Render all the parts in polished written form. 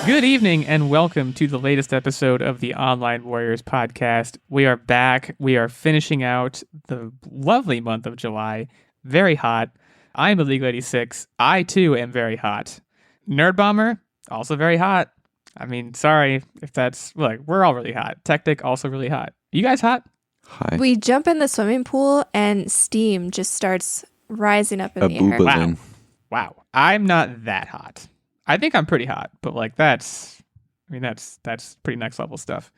Good evening and welcome to the latest episode of the Online Warriors podcast. We are back. We are finishing out the lovely month of July. Very hot. I'm Illeagle 86. I too am very hot. Nerdbomber, also very hot. I mean, sorry if that's, like, we're all really hot. Techtic, also really hot. You guys hot? Hi. We jump in the swimming pool and steam just starts rising up in the air. Wow. I'm not that hot. I think I'm pretty hot, but like that's pretty next level stuff.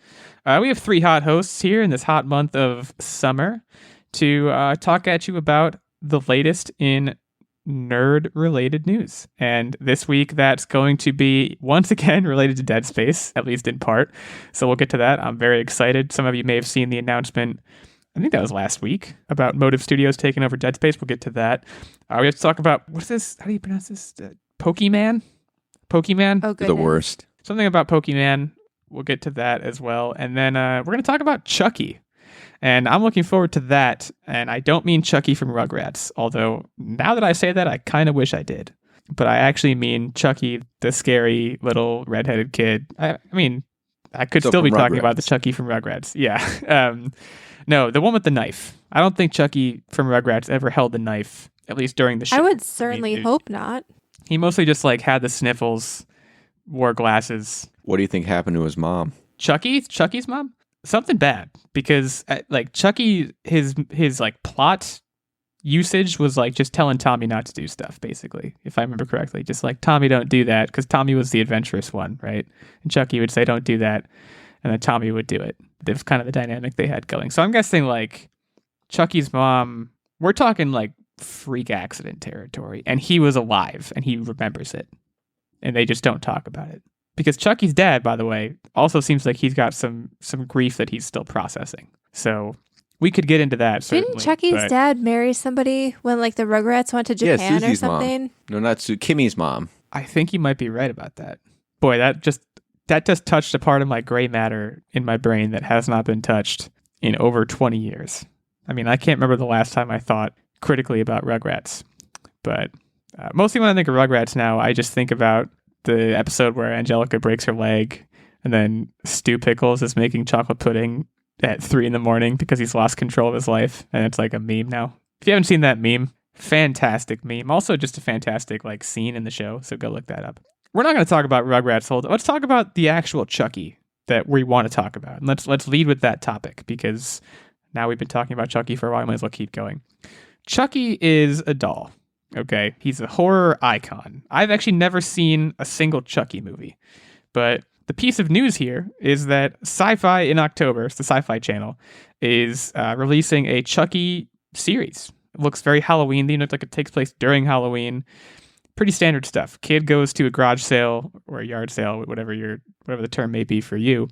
We have 3 hot hosts here in this hot month of summer to talk at you about the latest in nerd-related news. And this week, that's going to be, once again, related to Dead Space, at least in part. So we'll get to that. I'm very excited. Some of you may have seen the announcement, I think that was last week, about Motive Studios taking over Dead Space. We'll get to that. We have to talk about, what's this? How do you pronounce this? Pokemon? Oh, goodness. The worst. Something about Pokemon. We'll get to that as well. And then we're going to talk about Chucky. And I'm looking forward to that. And I don't mean Chucky from Rugrats. Although, now that I say that, I kind of wish I did. But I actually mean Chucky, the scary little redheaded kid. I mean, I could still be talking about the Chucky from Rugrats. Yeah. No, the one with the knife. I don't think Chucky from Rugrats ever held the knife, at least during the show. I would certainly hope not. He mostly just like had the sniffles, wore glasses. What do you think happened to his mom? Chucky's mom? Something bad, because like Chucky, his like plot usage was like just telling Tommy not to do stuff, basically, if I remember correctly. Just like, Tommy, don't do that, because Tommy was the adventurous one, right? And Chucky would say, don't do that, and then Tommy would do it. That's kind of the dynamic they had going. So I'm guessing like Chucky's mom, we're talking like freak accident territory, and he was alive and he remembers it, and they just don't talk about it, because Chucky's dad, by the way, also seems like he's got some grief that he's still processing. So we could get into that. Didn't Chucky's dad marry somebody when like the Rugrats went to Japan or something? Mom. No, not Kimmy's mom. I think you might be right about that. Boy, that just touched a part of my gray matter in my brain that has not been touched in over 20 years. I mean, I can't remember the last time I thought critically about Rugrats, but mostly when I think of Rugrats now, I just think about the episode where Angelica breaks her leg, and then Stu Pickles is making chocolate pudding at 3 a.m. because he's lost control of his life, and it's like a meme now. If you haven't seen that meme, fantastic meme. Also just a fantastic like scene in the show, so go look that up. We're not going to talk about Rugrats. Let's talk about the actual Chucky that we want to talk about, and let's lead with that topic, because now we've been talking about Chucky for a while. I might as well keep going. Chucky is a doll, okay? He's a horror icon. I've actually never seen a single Chucky movie, but the piece of news here is that SYFY in October, it's the SYFY channel, is releasing a Chucky series. It looks very Halloween-themed. It looks like it takes place during Halloween. Pretty standard stuff. Kid goes to a garage sale or a yard sale, whatever the term may be for you,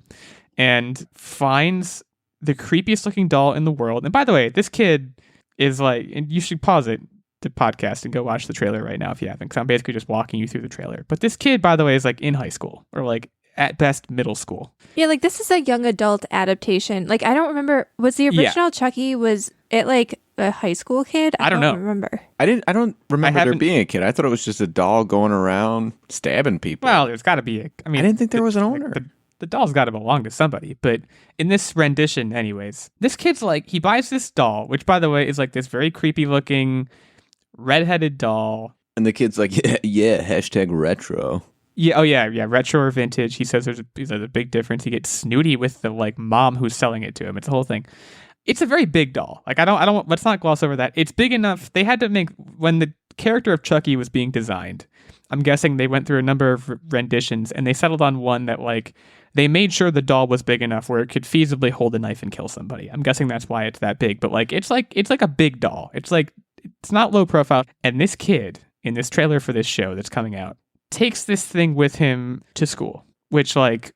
and finds the creepiest looking doll in the world. And by the way, this kid is like, and you should pause it, the podcast, and go watch the trailer right now if you haven't, because I'm basically just walking you through the trailer. But this kid, by the way, is like in high school, or like at best middle school. Yeah, like this is a young adult adaptation. Like, I don't remember, was the original Chucky, was it like a high school kid? I don't know. Remember. I don't remember there being a kid. I thought it was just a doll going around stabbing people. Well, there's got to be I didn't think there was an owner. The doll's got to belong to somebody. But in this rendition, anyways, this kid's like, he buys this doll, which, by the way, is like this very creepy looking redheaded doll. And the kid's like, yeah, hashtag retro. Yeah, retro or vintage. He says there's a big difference. He gets snooty with the like mom who's selling it to him. It's a whole thing. It's a very big doll. Like, I don't, let's not gloss over that. It's big enough. They had to make, when the character of Chucky was being designed, I'm guessing they went through a number of renditions, and they settled on one that like, they made sure the doll was big enough where it could feasibly hold a knife and kill somebody. I'm guessing that's why it's that big, but like, it's like a big doll. It's not low profile. And this kid in this trailer for this show that's coming out takes this thing with him to school, which like,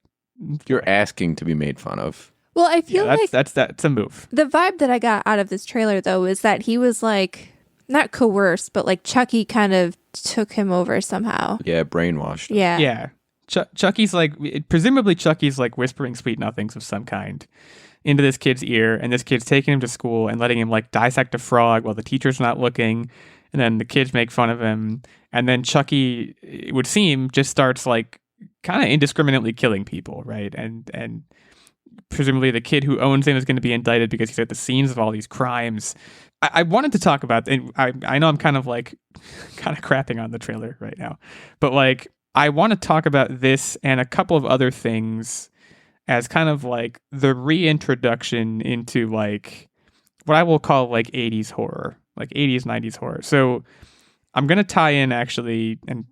you're asking to be made fun of. Well, I feel like that's a move. The vibe that I got out of this trailer, though, is that he was like, not coerced, but like Chucky kind of took him over somehow. Yeah, brainwashed him. Yeah. Yeah. Chucky's like, presumably Chucky's like whispering sweet nothings of some kind into this kid's ear, and this kid's taking him to school and letting him like dissect a frog while the teacher's not looking, and then the kids make fun of him, and then Chucky, it would seem, just starts like kind of indiscriminately killing people, right? And presumably the kid who owns him is going to be indicted because he's at the scenes of all these crimes. I wanted to talk about, and I know I'm kind of crapping on the trailer right now, but like I want to talk about this and a couple of other things as kind of like the reintroduction into like what I will call like 80s horror, like 80s, 90s horror. So I'm going to tie in actually, and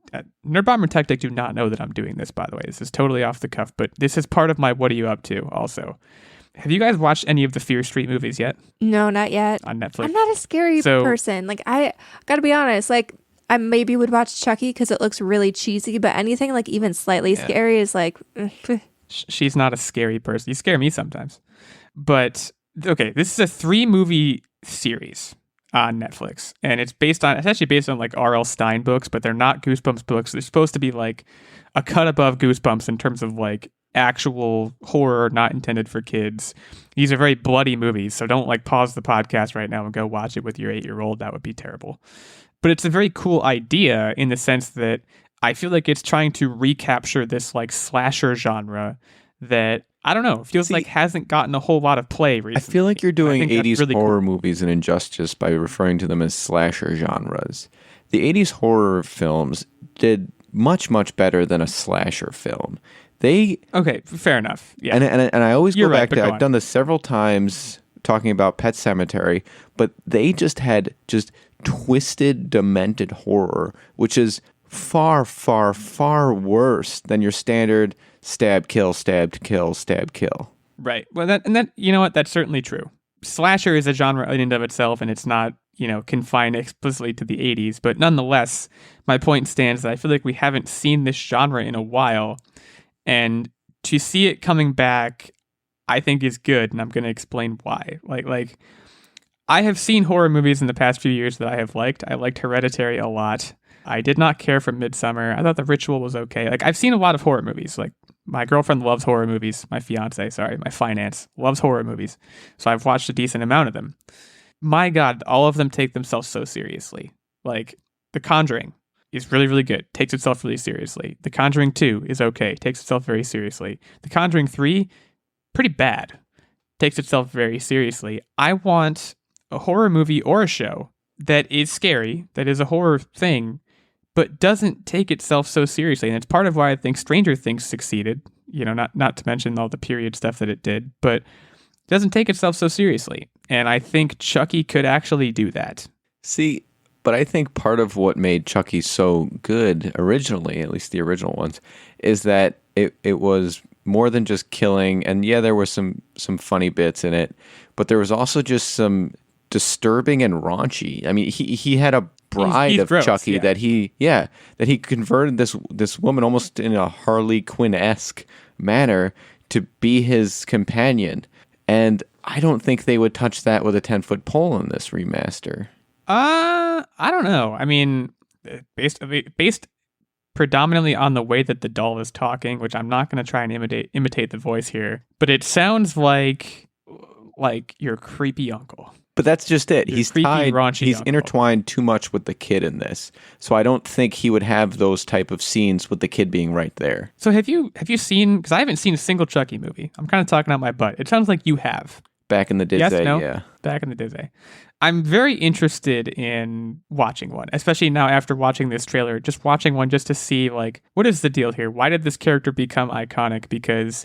Nerdbomber and Techtic do not know that I'm doing this, by the way. This is totally off the cuff, but this is part of my What Are You Up To also. Have you guys watched any of the Fear Street movies yet? No, not yet. On Netflix? I'm not a scary person. Like, I gotta be honest, like, I maybe would watch Chucky because it looks really cheesy, but anything like even slightly scary is like... She's not a scary person. You scare me sometimes. But, okay, this is a 3-movie series on Netflix, and it's actually based on like R.L. Stine books, but they're not Goosebumps books. They're supposed to be like a cut above Goosebumps in terms of like actual horror not intended for kids. These are very bloody movies, so don't like pause the podcast right now and go watch it with your 8-year-old. That would be terrible. But it's a very cool idea in the sense that I feel like it's trying to recapture this like slasher genre that, I don't know, feels like hasn't gotten a whole lot of play recently. I feel like you're doing 80s really horror cool. movies an injustice by referring to them as slasher genres. The 80s horror films did much, much better than a slasher film. Okay, fair enough. Yeah. And I always You're go right, back to, I've done this several times talking about Pet Sematary, but they just had just twisted, demented horror, which is far, far, far worse than your standard stab, kill, stabbed, kill, stab, kill. Right. Well, that you know what? That's certainly true. Slasher is a genre in and of itself, and it's not, confined explicitly to the 80s. But nonetheless, my point stands that I feel like we haven't seen this genre in a while. And to see it coming back, I think is good, and I'm going to explain why. Like, I have seen horror movies in the past few years that I have liked. I liked Hereditary a lot. I did not care for Midsommar. I thought The Ritual was okay. Like, I've seen a lot of horror movies. Like, my girlfriend loves horror movies. My finance loves horror movies. So I've watched a decent amount of them. My God, all of them take themselves so seriously. Like, The Conjuring is really, really good. Takes itself really seriously. The Conjuring 2 is okay. Takes itself very seriously. The Conjuring 3, pretty bad. Takes itself very seriously. I want a horror movie or a show that is scary, that is a horror thing, but doesn't take itself so seriously. And it's part of why I think Stranger Things succeeded, not to mention all the period stuff that it did, but it doesn't take itself so seriously. And I think Chucky could actually do that. See, but I think part of what made Chucky so good originally, at least the original ones, is that it was more than just killing. And yeah, there were some funny bits in it, but there was also just some disturbing and raunchy. I mean, he had a bride of gross, Chucky that he converted this woman almost in a Harley Quinn-esque manner to be his companion. And I don't think they would touch that with a 10-foot pole in this remaster. I don't know. I mean, based predominantly on the way that the doll is talking, which I'm not going to try and imitate the voice here, but it sounds like your creepy uncle. But that's just it. He's tied. He's uncle. Intertwined too much with the kid in this, so I don't think he would have those type of scenes with the kid being right there. So have you seen? Because I haven't seen a single Chucky movie. I'm kind of talking out my butt. It sounds like you have. Back in the day, yes, no? Yeah. Back in the day. I'm very interested in watching one, especially now after watching this trailer. Just watching one just to see like what is the deal here? Why did this character become iconic? Because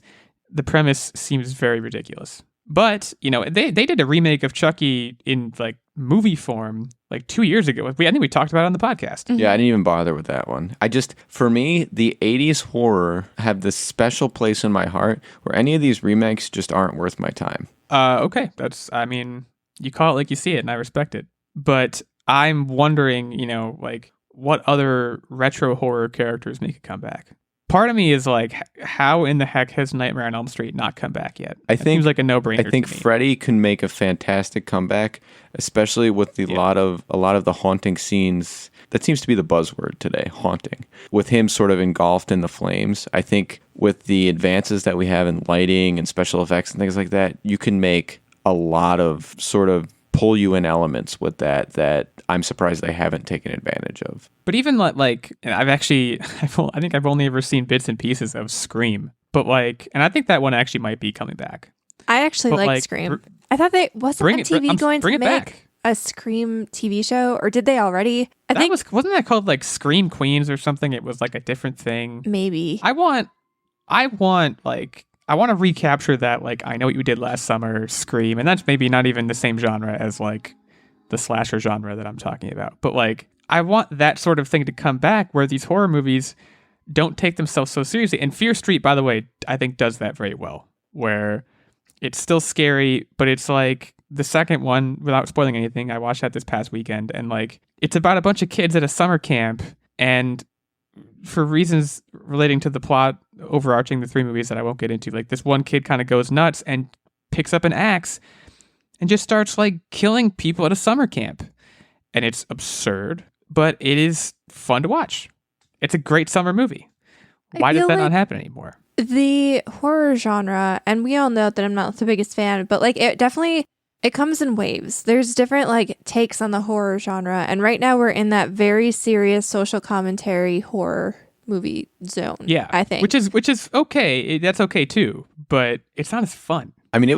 the premise seems very ridiculous. But, they did a remake of Chucky in like movie form like 2 years ago. I think we talked about it on the podcast. Mm-hmm. Yeah, I didn't even bother with that one. For me, the 80s horror have this special place in my heart where any of these remakes just aren't worth my time. Okay. You call it like you see it and I respect it. But I'm wondering, like what other retro horror characters make a comeback? Part of me is like, how in the heck has Nightmare on Elm Street not come back yet? It seems like a no-brainer. I think Freddy can make a fantastic comeback, especially with a lot of the haunting scenes. That seems to be the buzzword today, haunting. With him sort of engulfed in the flames, I think with the advances that we have in lighting and special effects and things like that, you can make a lot of sort of pull you in elements with that I'm surprised they haven't taken advantage of. But even like I think I've only ever seen bits and pieces of Scream, but like, and I think that one actually might be coming back. I actually like Scream. I thought they wasn't MTV going to make a Scream TV show, or did they already? I think wasn't that called like Scream Queens or something? It was like a different thing. Maybe. I want to recapture that, like, I Know What You Did Last Summer, Scream, and that's maybe not even the same genre as like the slasher genre that I'm talking about. But like, I want that sort of thing to come back where these horror movies don't take themselves so seriously. And Fear Street, by the way, I think does that very well, where it's still scary, but it's like the second one, without spoiling anything, I watched that this past weekend, and like, it's about a bunch of kids at a summer camp, and for reasons relating to the plot overarching the three movies that I won't get into, like, this one kid kind of goes nuts and picks up an axe and just starts like killing people at a summer camp. And it's absurd, but it is fun to watch. It's a great summer movie. Why does that not happen anymore? The horror genre, and we all know that I'm not the biggest fan, but like, it comes in waves. There's different like takes on the horror genre, and right now we're in that very serious social commentary horror movie zone. Yeah, I think, which is okay. That's okay too, but it's not as fun. I mean, it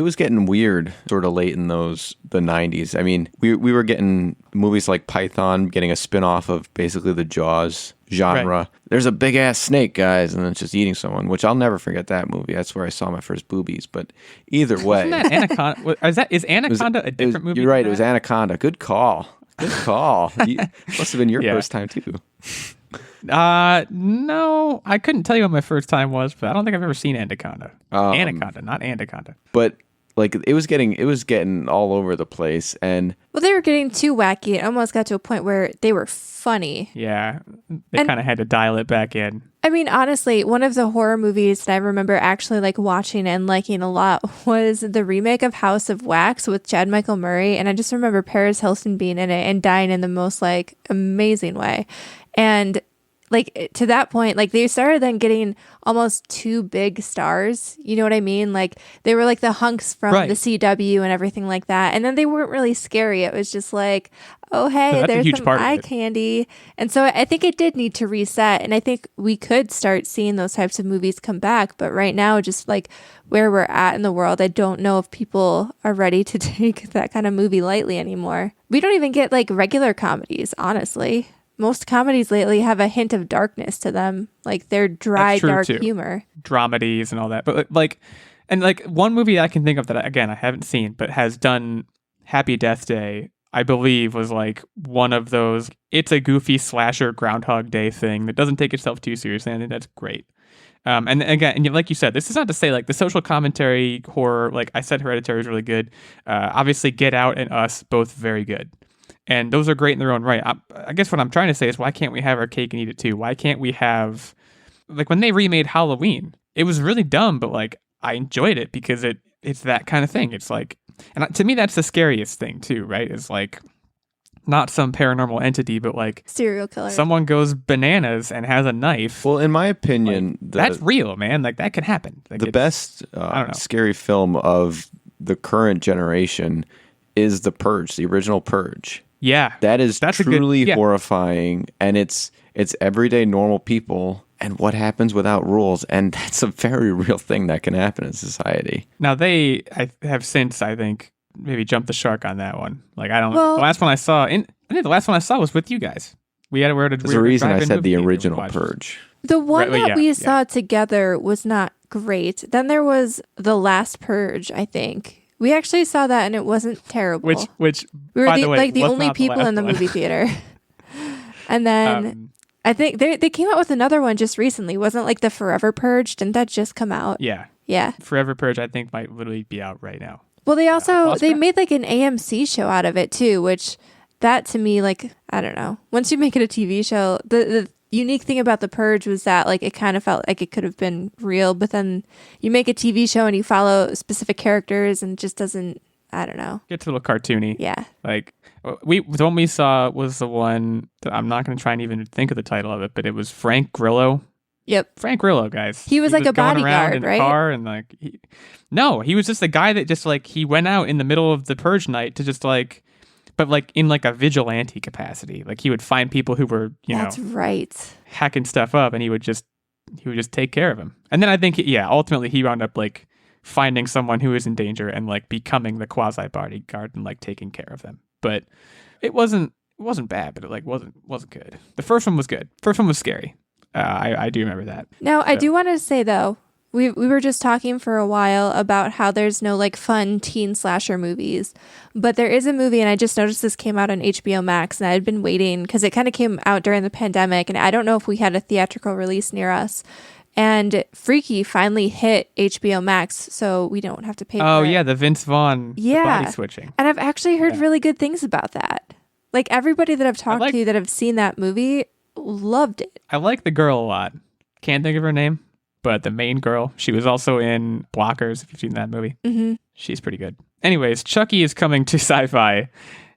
was getting weird sort of late in the 90s. I mean, we were getting movies like Python getting a spin-off of basically the Jaws genre. Right. There's a big ass snake, guys, and then it's just eating someone, which I'll never forget that movie. That's where I saw my first boobies. But either way, isn't that Anaconda? Is Anaconda a different movie? You're right. It was Anaconda. Good call. Good call. Must have been your first time too. No, I couldn't tell you what my first time was, but I don't think I've ever seen Anaconda. Anaconda, not Anaconda. But like, it was getting all over the place, and they were getting too wacky. It almost got to a point where they were funny. Yeah, they kind of had to dial it back in. I mean, honestly, one of the horror movies that I remember actually like watching and liking a lot was the remake of House of Wax with Chad Michael Murray, and I just remember Paris Hilton being in it and dying in the most like amazing way. And like, to that point, like, they started then getting almost too big stars. You know what I mean? Like, they were like the hunks from the CW and everything like that. And then they weren't really scary. It was just like, oh, hey, there's some eye candy. And so I think it did need to reset. And I think we could start seeing those types of movies come back. But right now, just like where we're at in the world, I don't know if people are ready to take that kind of movie lightly anymore. We don't even get like regular comedies, honestly. Most comedies lately have a hint of darkness to them. Like, they're dry, dark humor. Dramedies and all that. But like, and like, one movie I can think of that, I haven't seen, but has done Happy Death Day, I believe, was like one of those, it's a goofy slasher Groundhog Day thing that doesn't take itself too seriously. I think that's great. And again, and like you said, this is not to say like the social commentary horror, like I said, Hereditary is really good. Obviously, Get Out and Us, both very good. And those are great in their own right. I guess what I'm trying to say is, why can't we have our cake and eat it too? Why can't we have, like, when they remade Halloween, it was really dumb, but like, I enjoyed it because it's that kind of thing. It's like, and to me, that's the scariest thing too, right? It's like, not some paranormal entity, but like serial killer. Someone goes bananas and has a knife. Well, in my opinion, like, that's real, man. Like, that can happen. Like, the best scary film of the current generation is The Purge, the original Purge. Yeah, that's truly horrifying, and it's everyday normal people and what happens without rules, and that's a very real thing that can happen in society. Now I have since, I think, maybe jumped the shark on that one. Like, I don't. The last one I saw, I think the last one I saw was with you guys. There's a reason I said the original Purge. The one that we saw together was not great. Then there was The Last Purge, I think. We actually saw that and it wasn't terrible. Which we were by the way, the only people in the movie theater. And then I think they came out with another one just recently. Wasn't like the Forever Purge? Didn't that just come out? Yeah. Yeah. Forever Purge, I think, might literally be out right now. Well, they also they made like an AMC show out of it too, which that to me, like, I don't know. Once you make it a TV show, the unique thing about The Purge was that like it kind of felt like it could have been real, but then you make a TV show and you follow specific characters and it just doesn't, I don't know. Gets a little cartoony. Yeah. Like, the one we saw was the one that I'm not going to try and even think of the title of it, but it was Frank Grillo Yep. Frank Grillo, guys. He was like a going around bodyguard, in right? a car and like, no, he was just a guy that just like, he went out in the middle of the purge night to just like, but like in like a vigilante capacity. Like he would find people who were, That's right. hacking stuff up, and he would just take care of him. And then I think, ultimately he wound up like finding someone who is in danger and like becoming the quasi bodyguard and like taking care of them. But it wasn't bad, but it like wasn't good. The first one was good. First one was scary. I do remember that. Now, I do want to say, though, we were just talking for a while about how there's no like fun teen slasher movies, but there is a movie, and I just noticed this came out on HBO Max, and I had been waiting because it kind of came out during the pandemic, and I don't know if we had a theatrical release near us. And Freaky finally hit HBO Max, so we don't have to pay for it. Oh, yeah, the Vince Vaughn the body switching. And I've actually heard really good things about that. Like everybody that I've talked to that have seen that movie loved it. I like the girl a lot. Can't think of her name, but the main girl. She was also in Blockers, if you've seen that movie. Mm-hmm. She's pretty good. Anyways, Chucky is coming to Sci-Fi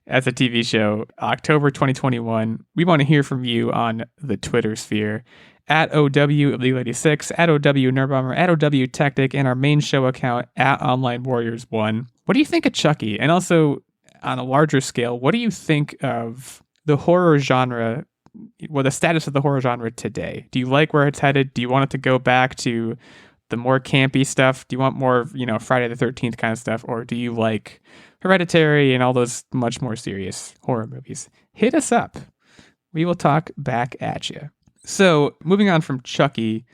as a TV show, October 2021. We want to hear from you on the Twitter sphere. At OW86, at OW Nerdbomber, at OW Techtic, and our main show account at Online Warriors 1. What do you think of Chucky? And also, on a larger scale, what do you think of the horror genre, the status of the horror genre today? Do you like where it's headed? Do you want it to go back to the more campy stuff? Do you want more, Friday the 13th kind of stuff? Or do you like Hereditary and all those much more serious horror movies? Hit us up. We will talk back at you. So, moving on from Chucky,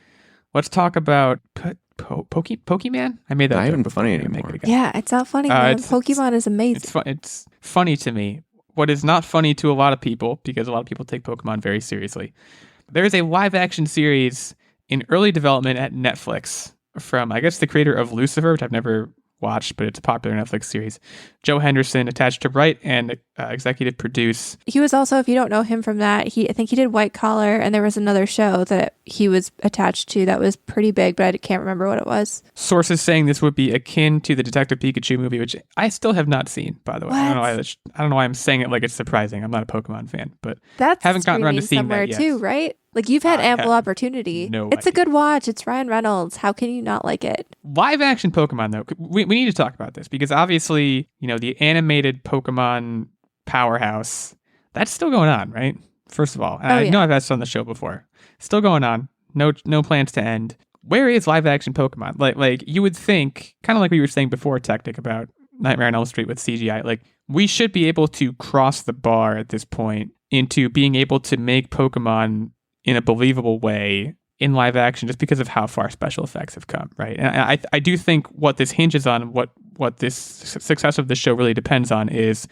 let's talk about Pokemon? I made that not joke even before. funny anymore. Yeah, it's not funny, man. Pokemon is amazing. It's funny to me. What is not funny to a lot of people, because a lot of people take Pokemon very seriously. There is a live-action series in early development at Netflix from, I guess, the creator of Lucifer, which I've never watched, but it's a popular Netflix series. Joe Henderson attached to write and executive produce. He was also, if you don't know him from that, I think he did White Collar, and there was another show that he was attached to that was pretty big, but I can't remember what it was. Sources saying this would be akin to the Detective Pikachu movie, which I still have not seen, by the way. What? I don't know why I'm saying it like it's surprising. I'm not a Pokemon fan, but that's haven't gotten around to seeing somewhere that yet. too, right? Like you've had ample opportunity. It's a good watch. It's Ryan Reynolds. How can you not like it? Live action Pokemon, though, we need to talk about this because obviously, the animated Pokemon powerhouse, that's still going on, right? First of all, and I know I've asked on the show before, still going on. No plans to end. Where is live action Pokemon? Like you would think, kind of like we were saying before, Techtic, about Nightmare on Elm Street with CGI. Like we should be able to cross the bar at this point into being able to make Pokemon in a believable way in live action, just because of how far special effects have come, right? And I do think what this hinges on, what this success of the show really depends on, is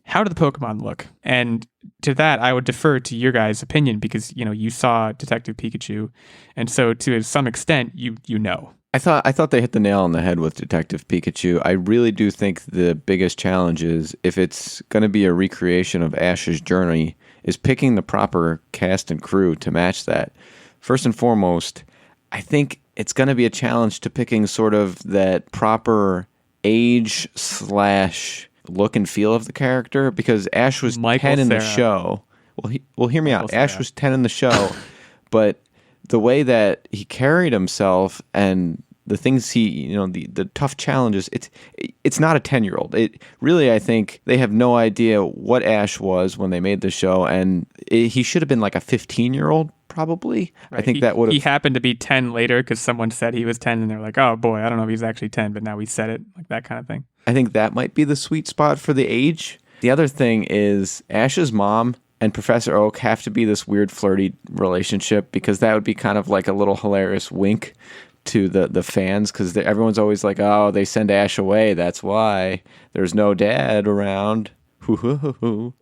how do the Pokemon look? And to that, I would defer to your guys' opinion because you saw Detective Pikachu, and so to some extent, you know. I thought they hit the nail on the head with Detective Pikachu. I really do think the biggest challenge is, if it's going to be a recreation of Ash's journey, is picking the proper cast and crew to match that. First and foremost, I think it's going to be a challenge to picking sort of that proper age / look and feel of the character, because Ash was 10 in the show. Well, hear me out. Ash was 10 in the show, but the way that he carried himself and the things the tough challenges, it's not a 10-year-old. It really, I think they have no idea what Ash was when they made the show, and he should have been like a 15-year-old probably. Right. I think that would have. He happened to be 10 later because someone said he was 10, and they're like, oh boy, I don't know if he's actually 10, but now we said it, like that kind of thing. I think that might be the sweet spot for the age. The other thing is Ash's mom and Professor Oak have to be this weird flirty relationship, because that would be kind of like a little hilarious wink to the fans, because everyone's always like, oh, they send Ash away, that's why there's no dad around.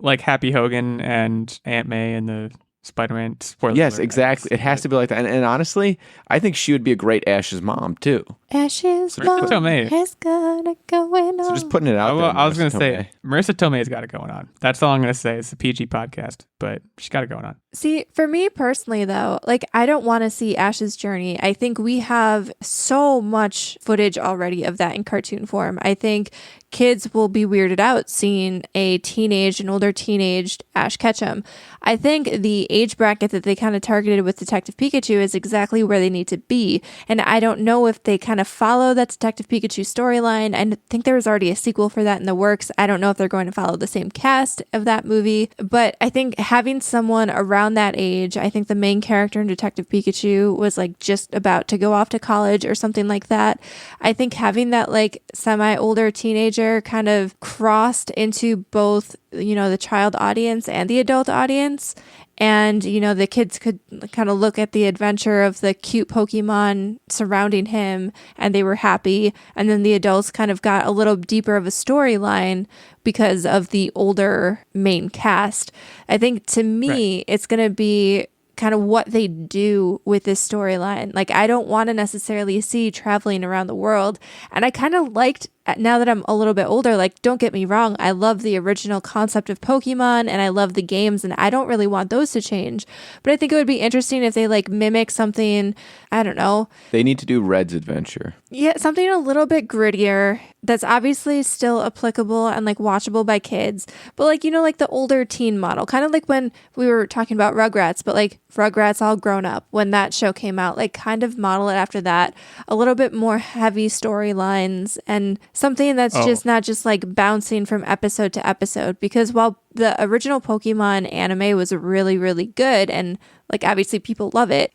Like Happy Hogan and Aunt May and the Spider-Man. Yes, exactly. It has to be like that. And honestly, I think she would be a great Ash's mom too. Ash's mom has got it going on. So just putting it out there. I was going to say, Marissa Tomei's got it going on. That's all I'm going to say. It's a PG podcast, but she's got it going on. See, for me personally, though, like I don't want to see Ash's journey. I think we have so much footage already of that in cartoon form. I think kids will be weirded out seeing an older teenaged Ash Ketchum. I think the age bracket that they kind of targeted with Detective Pikachu is exactly where they need to be. And I don't know if they kind of follow that Detective Pikachu storyline. I think there was already a sequel for that in the works. I don't know if they're going to follow the same cast of that movie, but I think having someone around that age, I think the main character in Detective Pikachu was like just about to go off to college or something like that. I think having that like semi-older teenager kind of crossed into both, you know, the child audience and the adult audience. And, you know, the kids could kind of look at the adventure of the cute Pokemon surrounding him and they were happy. And then the adults kind of got a little deeper of a storyline because of the older main cast. I think to me, It's going to be kind of what they do with this storyline. Like, I don't want to necessarily see traveling around the world. And I kind of liked, now that I'm a little bit older, like, don't get me wrong, I love the original concept of Pokemon and I love the games and I don't really want those to change. But I think it would be interesting if they like mimic something, I don't know. They need to do Red's adventure. Yeah, something a little bit grittier that's obviously still applicable and like watchable by kids, but like, you know, like the older teen model, kind of like when we were talking about Rugrats, but like Rugrats all grown up when that show came out, like kind of model it after that, a little bit more heavy storylines and something that's just not just like bouncing from episode to episode. Because while the original Pokemon anime was really, really good and like obviously people love it,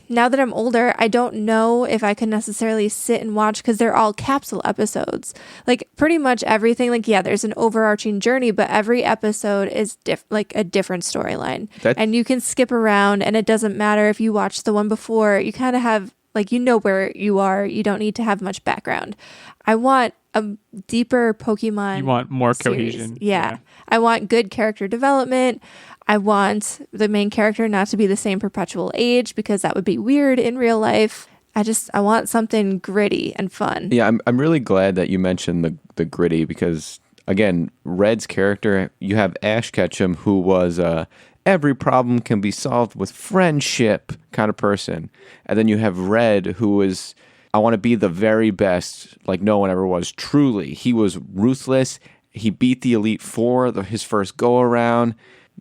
now that I'm older, I don't know if I can necessarily sit and watch because they're all capsule episodes. Like pretty much everything, like, yeah, there's an overarching journey, but every episode is like a different storyline. And you can skip around and it doesn't matter if you watch the one before. You kind of have, like, you know where you are. You don't need to have much background. I want a deeper Pokemon. You want more series. cohesion. Yeah. I want good character development. I want the main character not to be the same perpetual age because that would be weird in real life. I want something gritty and fun. Yeah, I'm really glad that you mentioned the gritty because, again, Red's character, you have Ash Ketchum, who was every problem can be solved with friendship kind of person. And then you have Red, who is, I want to be the very best, like no one ever was. Truly, he was ruthless. He beat the Elite Four, his first go-around.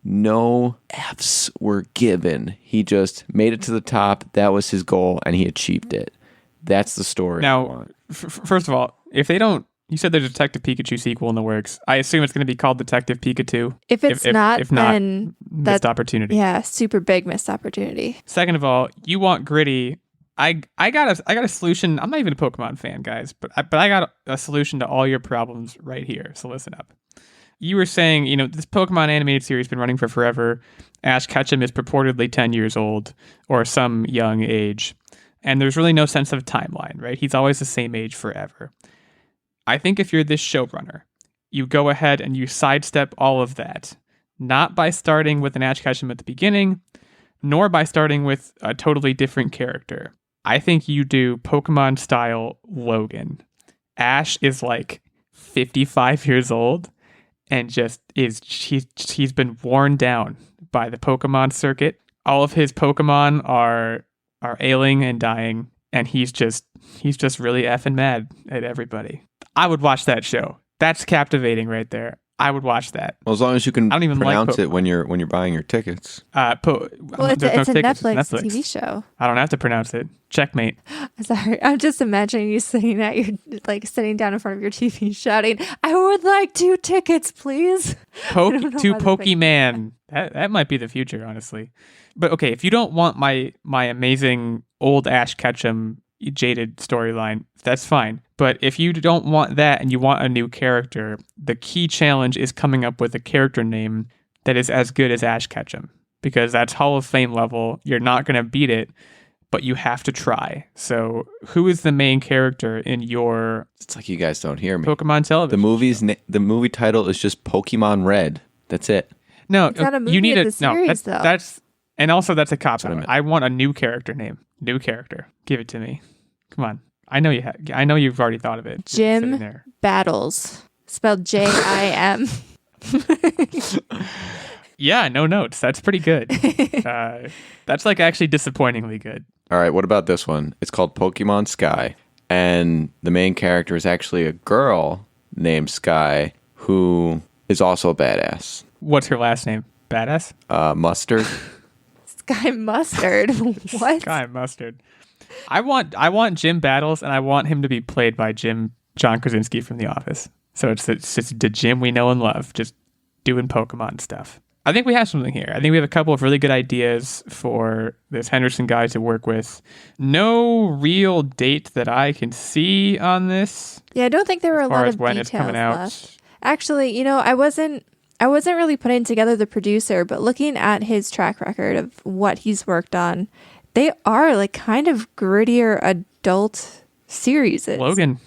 No F's were given. He just made it to the top. That was his goal, and he achieved it. That's the story. Now, first of all, if they don't, you said there's a Detective Pikachu sequel in the works. I assume it's going to be called Detective Pikachu. If not, then missed opportunity. Yeah, super big missed opportunity. Second of all, you want gritty. I got a solution. I'm not even a Pokemon fan, guys, but I got a solution to all your problems right here. So listen up. You were saying, you know, this Pokemon animated series has been running for forever. Ash Ketchum is purportedly 10 years old or some young age. And there's really no sense of timeline, right? He's always the same age forever. I think if you're this showrunner, you go ahead and you sidestep all of that. Not by starting with an Ash Ketchum at the beginning, nor by starting with a totally different character. I think you do Pokemon style Logan. Ash is like 55 years old. And just he's been worn down by the Pokemon circuit. All of his Pokemon are ailing and dying, and he's just really effing mad at everybody. I would watch that show. That's captivating right there. I would watch that. Well, as long as you can I don't even pronounce like it when you're buying your tickets. Well, it's a Netflix TV show. I don't have to pronounce it. Checkmate. Sorry, I'm just imagining you sitting down in front of your TV shouting, "I would like 2 tickets, please." To Pokemon. That might be the future, honestly. But okay, if you don't want my amazing old Ash Ketchum jaded storyline, that's fine. But if you don't want that and you want a new character, the key challenge is coming up with a character name that is as good as Ash Ketchum, because that's Hall of Fame level. You're not going to beat it, but you have to try. So who is the main character in your It's like you guys don't hear me. Pokemon television? The movie title is just Pokemon Red. That's it. No, it's not a movie, you need it's a series, though. That's and also that's a cop out. meant. I want a new character name. New character. Give it to me. Come on. I know you've already thought of it. Jim Battles, spelled Jim. Yeah, no notes. That's pretty good. That's like actually disappointingly good. All right, what about this one? It's called Pokemon Sky, and the main character is actually a girl named Sky who is also a badass. What's her last name? Badass? Mustard. Sky Mustard. What? Sky Mustard. I want Jim Battles, and I want him to be played by John Krasinski from The Office. So it's just the Jim we know and love, just doing Pokemon stuff. I think we have something here. I think we have a couple of really good ideas for this Henderson guy to work with. No real date that I can see on this. Yeah, I don't think there were a lot of when details it's coming out. left. Actually, I wasn't really putting together the producer, but looking at his track record of what he's worked on, they are like kind of grittier adult series. Logan.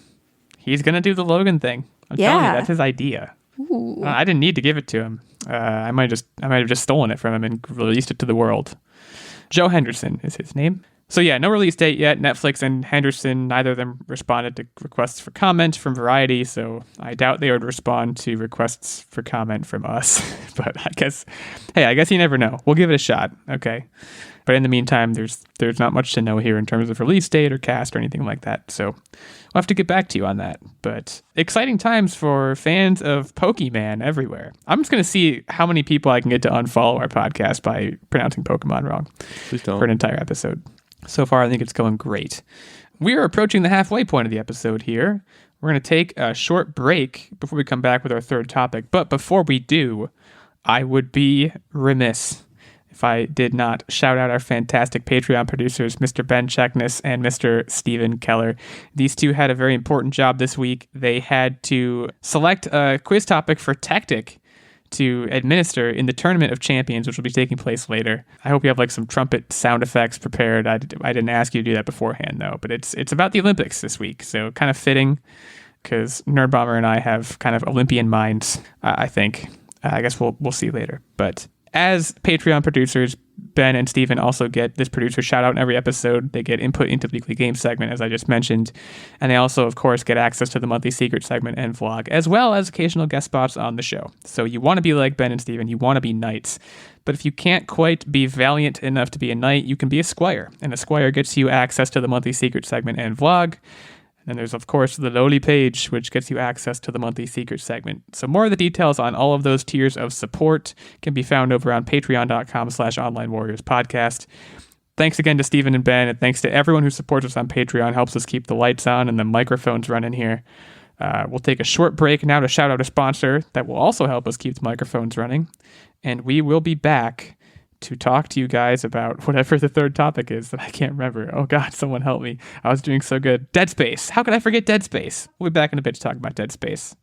He's going to do the Logan thing. I'm telling you, that's his idea. I didn't need to give it to him. I might have just stolen it from him and released it to the world. Joe Henderson is his name. So yeah, no release date yet. Netflix and Henderson, neither of them responded to requests for comment from Variety, so I doubt they would respond to requests for comment from us. But I guess you never know. We'll give it a shot, okay? But in the meantime, there's not much to know here in terms of release date or cast or anything like that. So we'll have to get back to you on that. But exciting times for fans of Pokemon everywhere. I'm just going to see how many people I can get to unfollow our podcast by pronouncing Pokemon wrong. Please don't. For an entire episode. So far, I think it's going great. We are approaching the halfway point of the episode here. We're going to take a short break before we come back with our third topic. But before we do, I would be remiss if I did not shout out our fantastic Patreon producers, Mr. Ben Checkness and Mr. Stephen Keller. These two had a very important job this week. They had to select a quiz topic for Techtic to administer in the Tournament of Champions, which will be taking place later. I hope you have like some trumpet sound effects prepared. I didn't ask you to do that beforehand, though, but it's about the Olympics this week, so kind of fitting because Nerdbomber and I have kind of Olympian minds, I think. I guess we'll see later. But as Patreon producers, Ben and Steven also get this producer shout out in every episode. They get input into the weekly game segment, as I just mentioned. And they also, of course, get access to the monthly secret segment and vlog, as well as occasional guest spots on the show. So you want to be like Ben and Steven. You want to be knights. But if you can't quite be valiant enough to be a knight, you can be a squire. And a squire gets you access to the monthly secret segment and vlog. And there's, of course, the lowly page, which gets you access to the monthly secret segment. So more of the details on all of those tiers of support can be found over on patreon.com/onlinewarriorspodcast. Thanks again to Stephen and Ben, and thanks to everyone who supports us on Patreon, helps us keep the lights on and the microphones running here. We'll take a short break now to shout out a sponsor that will also help us keep the microphones running. And we will be back to talk to you guys about whatever the third topic is that I can't remember. Oh God, someone help me. I was doing so good. Dead Space. How could I forget Dead Space? We'll be back in a bit to talk about Dead Space.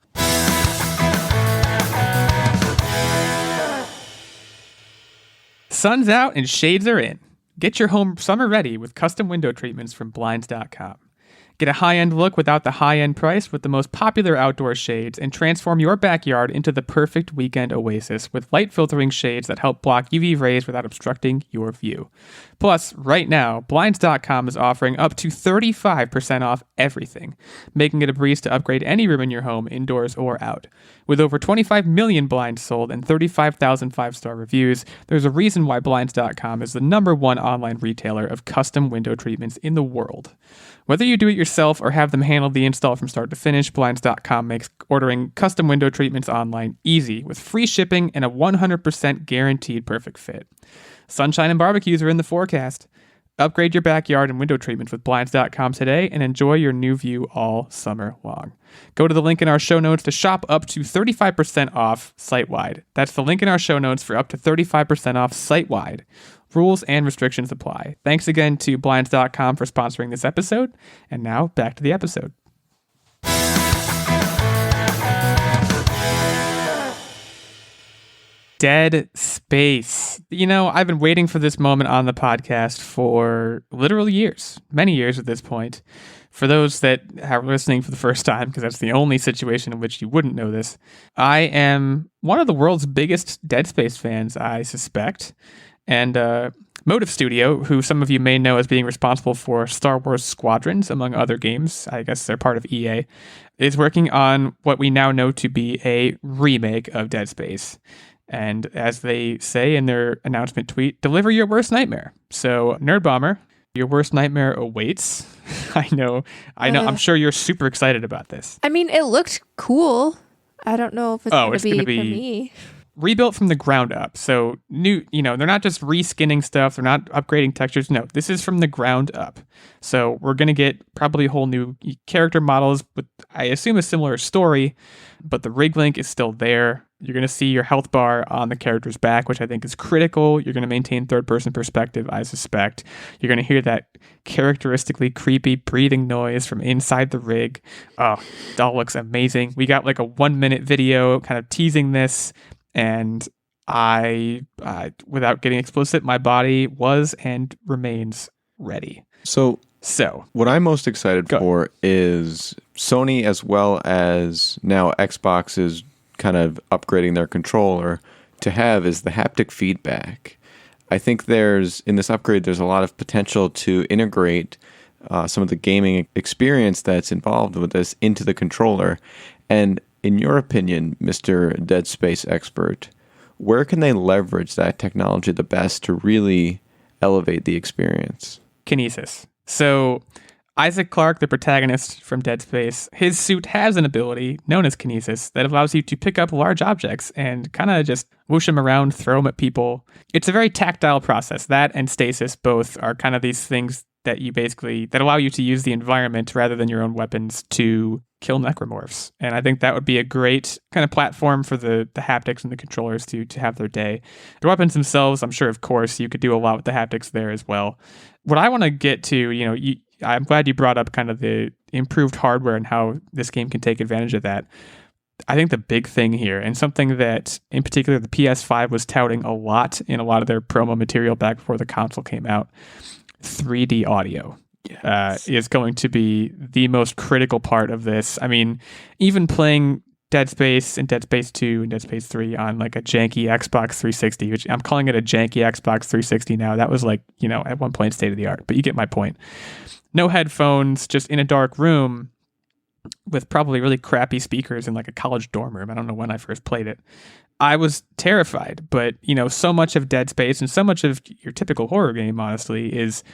Sun's out and shades are in. Get your home summer ready with custom window treatments from Blinds.com. Get a high-end look without the high-end price with the most popular outdoor shades and transform your backyard into the perfect weekend oasis with light-filtering shades that help block UV rays without obstructing your view. Plus, right now, Blinds.com is offering up to 35% off everything, making it a breeze to upgrade any room in your home, indoors or out. With over 25 million blinds sold and 35,000 five-star reviews, there's a reason why Blinds.com is the #1 online retailer of custom window treatments in the world. Whether you do it yourself or have them handle the install from start to finish, Blinds.com makes ordering custom window treatments online easy with free shipping and a 100% guaranteed perfect fit. Sunshine and barbecues are in the forecast. Upgrade your backyard and window treatments with Blinds.com today and enjoy your new view all summer long. Go to the link in our show notes to shop up to 35% off site-wide. That's the link in our show notes for up to 35% off site-wide. Rules and restrictions apply. Thanks again to Blinds.com for sponsoring this episode. And now, back to the episode. Dead Space. I've been waiting for this moment on the podcast for literal years. Many years at this point. For those that are listening for the first time, because that's the only situation in which you wouldn't know this, I am one of the world's biggest Dead Space fans, I suspect. And Motive Studio, who some of you may know as being responsible for Star Wars Squadrons, among other games, I guess they're part of EA, is working on what we now know to be a remake of Dead Space. And as they say in their announcement tweet, deliver your worst nightmare. So, Nerdbomber, your worst nightmare awaits. I know. I'm sure you're super excited about this. I mean, it looked cool. I don't know if it's going to be for me. rebuilt from the ground up. So new, they're not just reskinning stuff. They're not upgrading textures. No, this is from the ground up. So we're going to get probably whole new character models with, I assume, a similar story, but the rig link is still there. You're going to see your health bar on the character's back, which I think is critical. You're going to maintain third-person perspective, I suspect. You're going to hear that characteristically creepy breathing noise from inside the rig. Oh, it all looks amazing. We got like a 1-minute video kind of teasing this, and I, without getting explicit, my body was and remains ready. So what I'm most excited Go. for is Sony, as well as now Xbox, is kind of upgrading their controller to have is the haptic feedback. I think in this upgrade, there's a lot of potential to integrate some of the gaming experience that's involved with this into the controller. And in your opinion, Mr. Dead Space expert, where can they leverage that technology the best to really elevate the experience? Kinesis. So Isaac Clarke, the protagonist from Dead Space, his suit has an ability known as Kinesis that allows you to pick up large objects and kind of just whoosh them around, throw them at people. It's a very tactile process. That and stasis both are kind of these things that that allow you to use the environment rather than your own weapons to kill necromorphs. And I think that would be a great kind of platform for the haptics and the controllers to have their day. The weapons themselves, I'm sure, of course, you could do a lot with the haptics there as well. What I want to get to, I'm glad you brought up kind of the improved hardware and how this game can take advantage of that. I think the big thing here, and something that in particular the PS5 was touting a lot in a lot of their promo material back before the console came out, 3D audio. Is going to be the most critical part of this. I mean, even playing Dead Space and Dead Space 2 and Dead Space 3 on like a janky Xbox 360, which I'm calling it a janky Xbox 360 now. That was like, at one point state of the art, but you get my point. No headphones, just in a dark room with probably really crappy speakers in like a college dorm room. I don't know when I first played it. I was terrified, but so much of Dead Space and so much of your typical horror game, honestly, is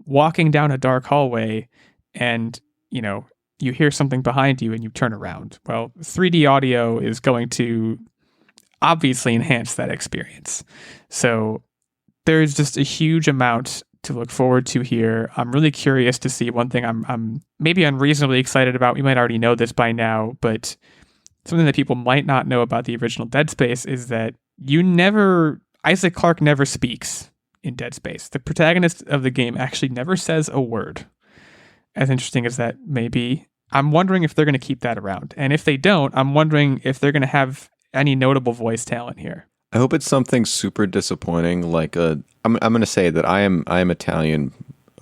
walking down a dark hallway and, you hear something behind you and you turn around. Well, 3D audio is going to obviously enhance that experience. So there's just a huge amount to look forward to here. I'm really curious to see. One thing I'm maybe unreasonably excited about. We might already know this by now, but something that people might not know about the original Dead Space is that Isaac Clarke never speaks in Dead Space. The protagonist of the game actually never says a word. As interesting as that may be, I'm wondering if they're going to keep that around. And if they don't, I'm wondering if they're going to have any notable voice talent here. I hope it's something super disappointing, like I'm going to say that I am Italian,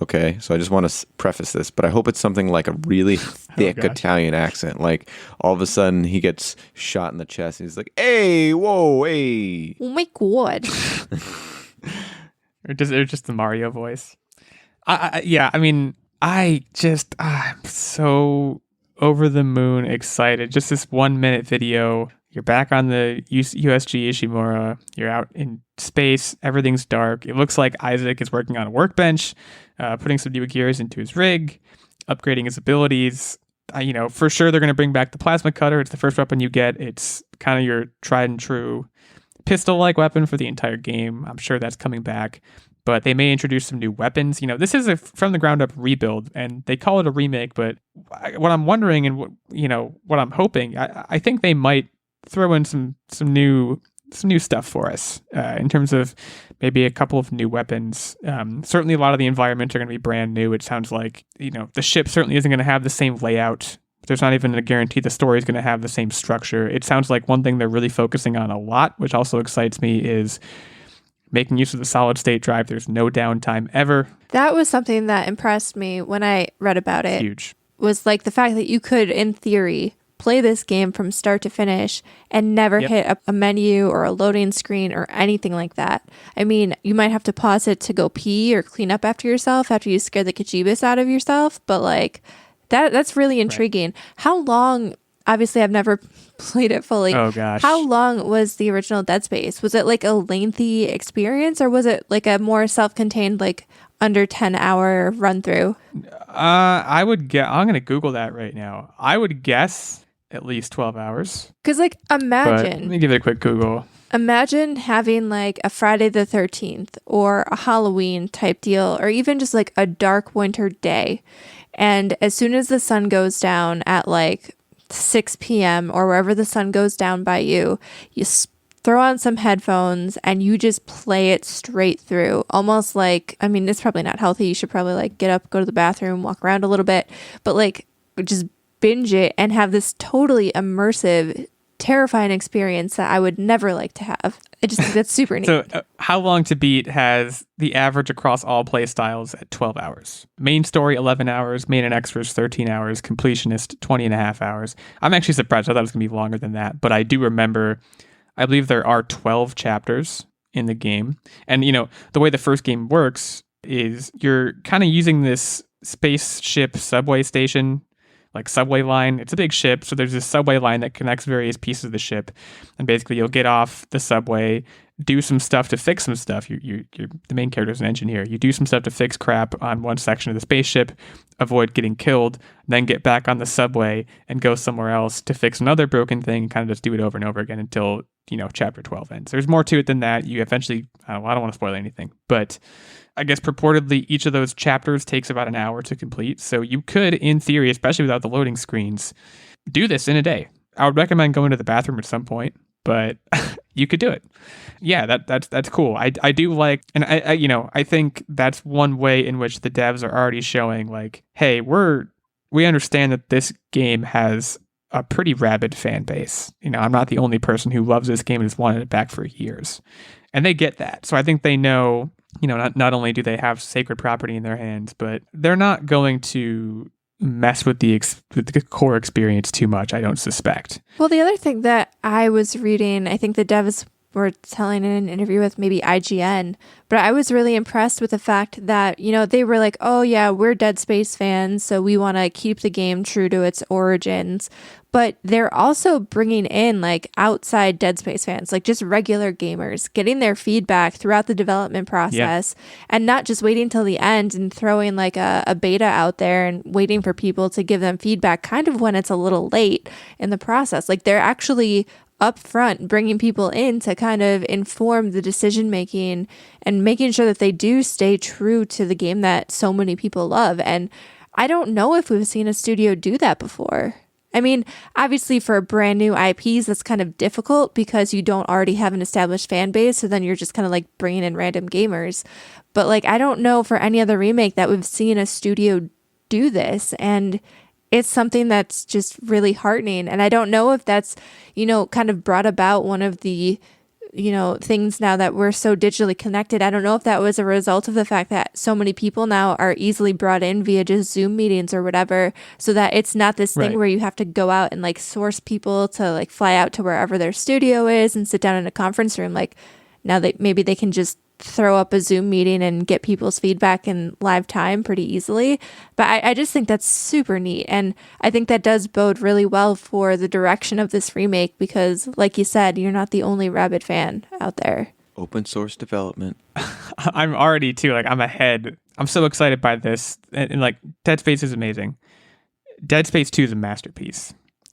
okay? So I just want to preface this, but I hope it's something like a really thick Italian accent. Like all of a sudden he gets shot in the chest and he's like, "Hey, whoa, hey." Oh my God. Or just the Mario voice. I'm so over the moon excited. Just this 1-minute video. You're back on the USG Ishimura. You're out in space. Everything's dark. It looks like Isaac is working on a workbench, putting some new gears into his rig, upgrading his abilities. For sure they're going to bring back the plasma cutter. It's the first weapon you get. It's kind of your tried and true pistol-like weapon for the entire game. I'm sure that's coming back. But they may introduce some new weapons. This is a from-the-ground-up rebuild, and they call it a remake. But what I'm wondering and what I'm hoping, I think they might throw in some new stuff for us in terms of maybe a couple of new weapons. Certainly, a lot of the environments are going to be brand new. It sounds like the ship certainly isn't going to have the same layout. There's not even a guarantee the story is going to have the same structure. It sounds like one thing they're really focusing on a lot, which also excites me, is making use of the solid state drive. There's no downtime ever. That was something that impressed me when I read about it. Huge. Was like the fact that you could, in theory, play this game from start to finish and never hit a menu or a loading screen or anything like that. I mean, you might have to pause it to go pee or clean up after yourself after you scare the kajibis out of yourself. But like that's really intriguing. Right. How long? Obviously, I've never played it fully. Oh, gosh. How long was the original Dead Space? Was it like a lengthy experience, or was it like a more self-contained, like under 10-hour run through? I would guess. I'm going to Google that right now. I would guess at least 12 hours. Because, like, imagine. But let me give it a quick Google. Imagine having like a Friday the 13th or a Halloween type deal, or even just like a dark winter day. And as soon as the sun goes down at like 6 p.m. or wherever the sun goes down by you, throw on some headphones and you just play it straight through. Almost like, I mean, it's probably not healthy. You should probably like get up, go to the bathroom, walk around a little bit, but like just binge it and have this totally immersive, terrifying experience that I would never like to have. I just think that's super neat. So How Long to Beat has the average across all play styles at 12 hours. Main story, 11 hours. Main and extras, 13 hours. Completionist, 20 and a half hours. I'm actually surprised. I thought it was going to be longer than that. But I do remember, I believe there are 12 chapters in the game. And, you know, the way the first game works is you're kind of using this spaceship subway station, like subway line. It's a big ship, so there's this subway line that connects various pieces of the ship, and basically you'll get off the subway, do some stuff to fix some stuff. You're the main character is an engineer. You do some stuff to fix crap on one section of the spaceship, avoid getting killed, then get back on the subway and go somewhere else to fix another broken thing, and kind of just do it over and over again until, you know, chapter 12 ends. There's more to it than that. You eventually, I don't want to spoil anything, but I guess purportedly each of those chapters takes about an hour to complete. So you could, in theory, especially without the loading screens, do this in a day. I would recommend going to the bathroom at some point, but you could do it. Yeah, that's cool. I do like, and I think that's one way in which the devs are already showing like, hey, we understand that this game has a pretty rabid fan base. You know, I'm not the only person who loves this game and has wanted it back for years. And they get that. So I think they know, you know, not only do they have sacred property in their hands, but they're not going to mess with the core experience too much, I don't suspect. Well, the other thing that I was reading, I think the devs were telling in an interview with maybe IGN, but I was really impressed with the fact that, you know, they were like, oh yeah, we're Dead Space fans, so we want to keep the game true to its origins. But they're also bringing in like outside Dead Space fans, like just regular gamers, getting their feedback throughout the development process, and not just waiting till the end and throwing like a beta out there and waiting for people to give them feedback kind of when it's a little late in the process. Like they're actually upfront bringing people in to kind of inform the decision making and making sure that they do stay true to the game that so many people love. And I don't know if we've seen a studio do that before. I mean, obviously for brand new IPs, that's kind of difficult because you don't already have an established fan base. So then you're just kind of like bringing in random gamers. But like, I don't know for any other remake that we've seen a studio do this. And it's something that's just really heartening. And I don't know if that's, you know, kind of brought about one of the, you know, things now that we're so digitally connected. I don't know if that was a result of the fact that so many people now are easily brought in via just Zoom meetings or whatever, so that it's not this thing where you have to go out and like source people to like fly out to wherever their studio is and sit down in a conference room. Like now maybe they can just throw up a Zoom meeting and get people's feedback in live time pretty easily. But I just think that's super neat. And I think that does bode really well for the direction of this remake because, like you said, you're not the only rabid fan out there. Open source development. I'm already too, like I'm ahead. I'm so excited by this. And like Dead Space is amazing. Dead Space 2 is a masterpiece.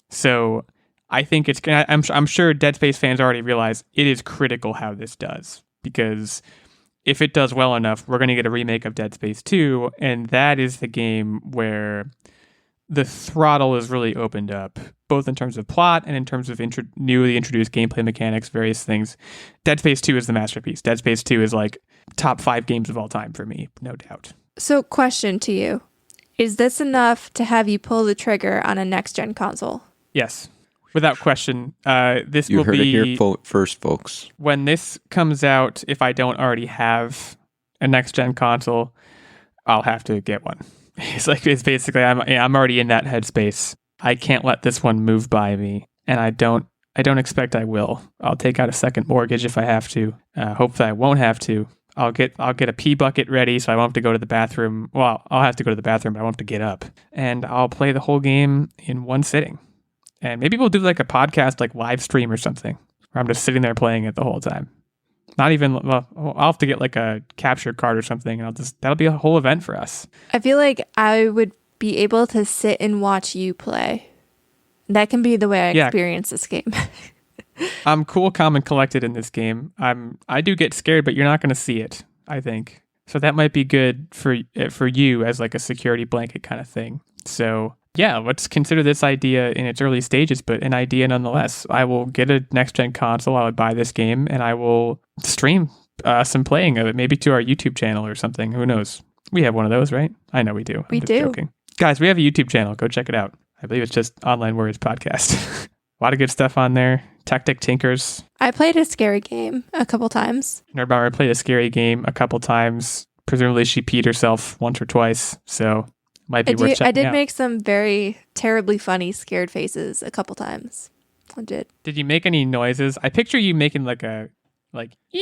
So I think I'm sure Dead Space fans already realize it is critical how this does. Because if it does well enough, we're going to get a remake of Dead Space 2, and that is the game where the throttle is really opened up, both in terms of plot and in terms of newly introduced gameplay mechanics, various things. Dead Space 2 is the masterpiece. Dead Space 2 is like top 5 games of all time for me, no doubt. So question to you, is this enough to have you pull the trigger on a next-gen console? Yes. Without question, this you will heard be... it here first, folks. When this comes out, if I don't already have a next-gen console, I'll have to get one. It's basically, I'm already in that headspace. I can't let this one move by me, and I don't expect I will. I'll take out a second mortgage if I have to. Hopefully I won't have to. I'll get a pee bucket ready so I won't have to go to the bathroom. Well, I'll have to go to the bathroom, but I won't have to get up. And I'll play the whole game in one sitting. And maybe we'll do like a podcast, like live stream or something, where I'm just sitting there playing it the whole time. Not even, well, I'll have to get like a capture card or something, and that'll be a whole event for us. I feel like I would be able to sit and watch you play. That can be the way I experience this game. I'm cool, calm, and collected in this game. I do get scared, but you're not going to see it, I think. So that might be good for you as like a security blanket kind of thing. So yeah, let's consider this idea in its early stages, but an idea nonetheless. I will get a next-gen console, I would buy this game, and I will stream some playing of it, maybe to our YouTube channel or something. Who knows? We have one of those, right? I know we do. We do. Joking. Guys, we have a YouTube channel. Go check it out. I believe it's just Online Words Podcast. A lot of good stuff on there. Techtic Tinkers. I played a scary game a couple times. Nerdbomber played a scary game a couple times. Presumably she peed herself once or twice, so might be worth checking out. I did make some very terribly funny scared faces a couple times. I did. Did you make any noises? I picture you making like eep.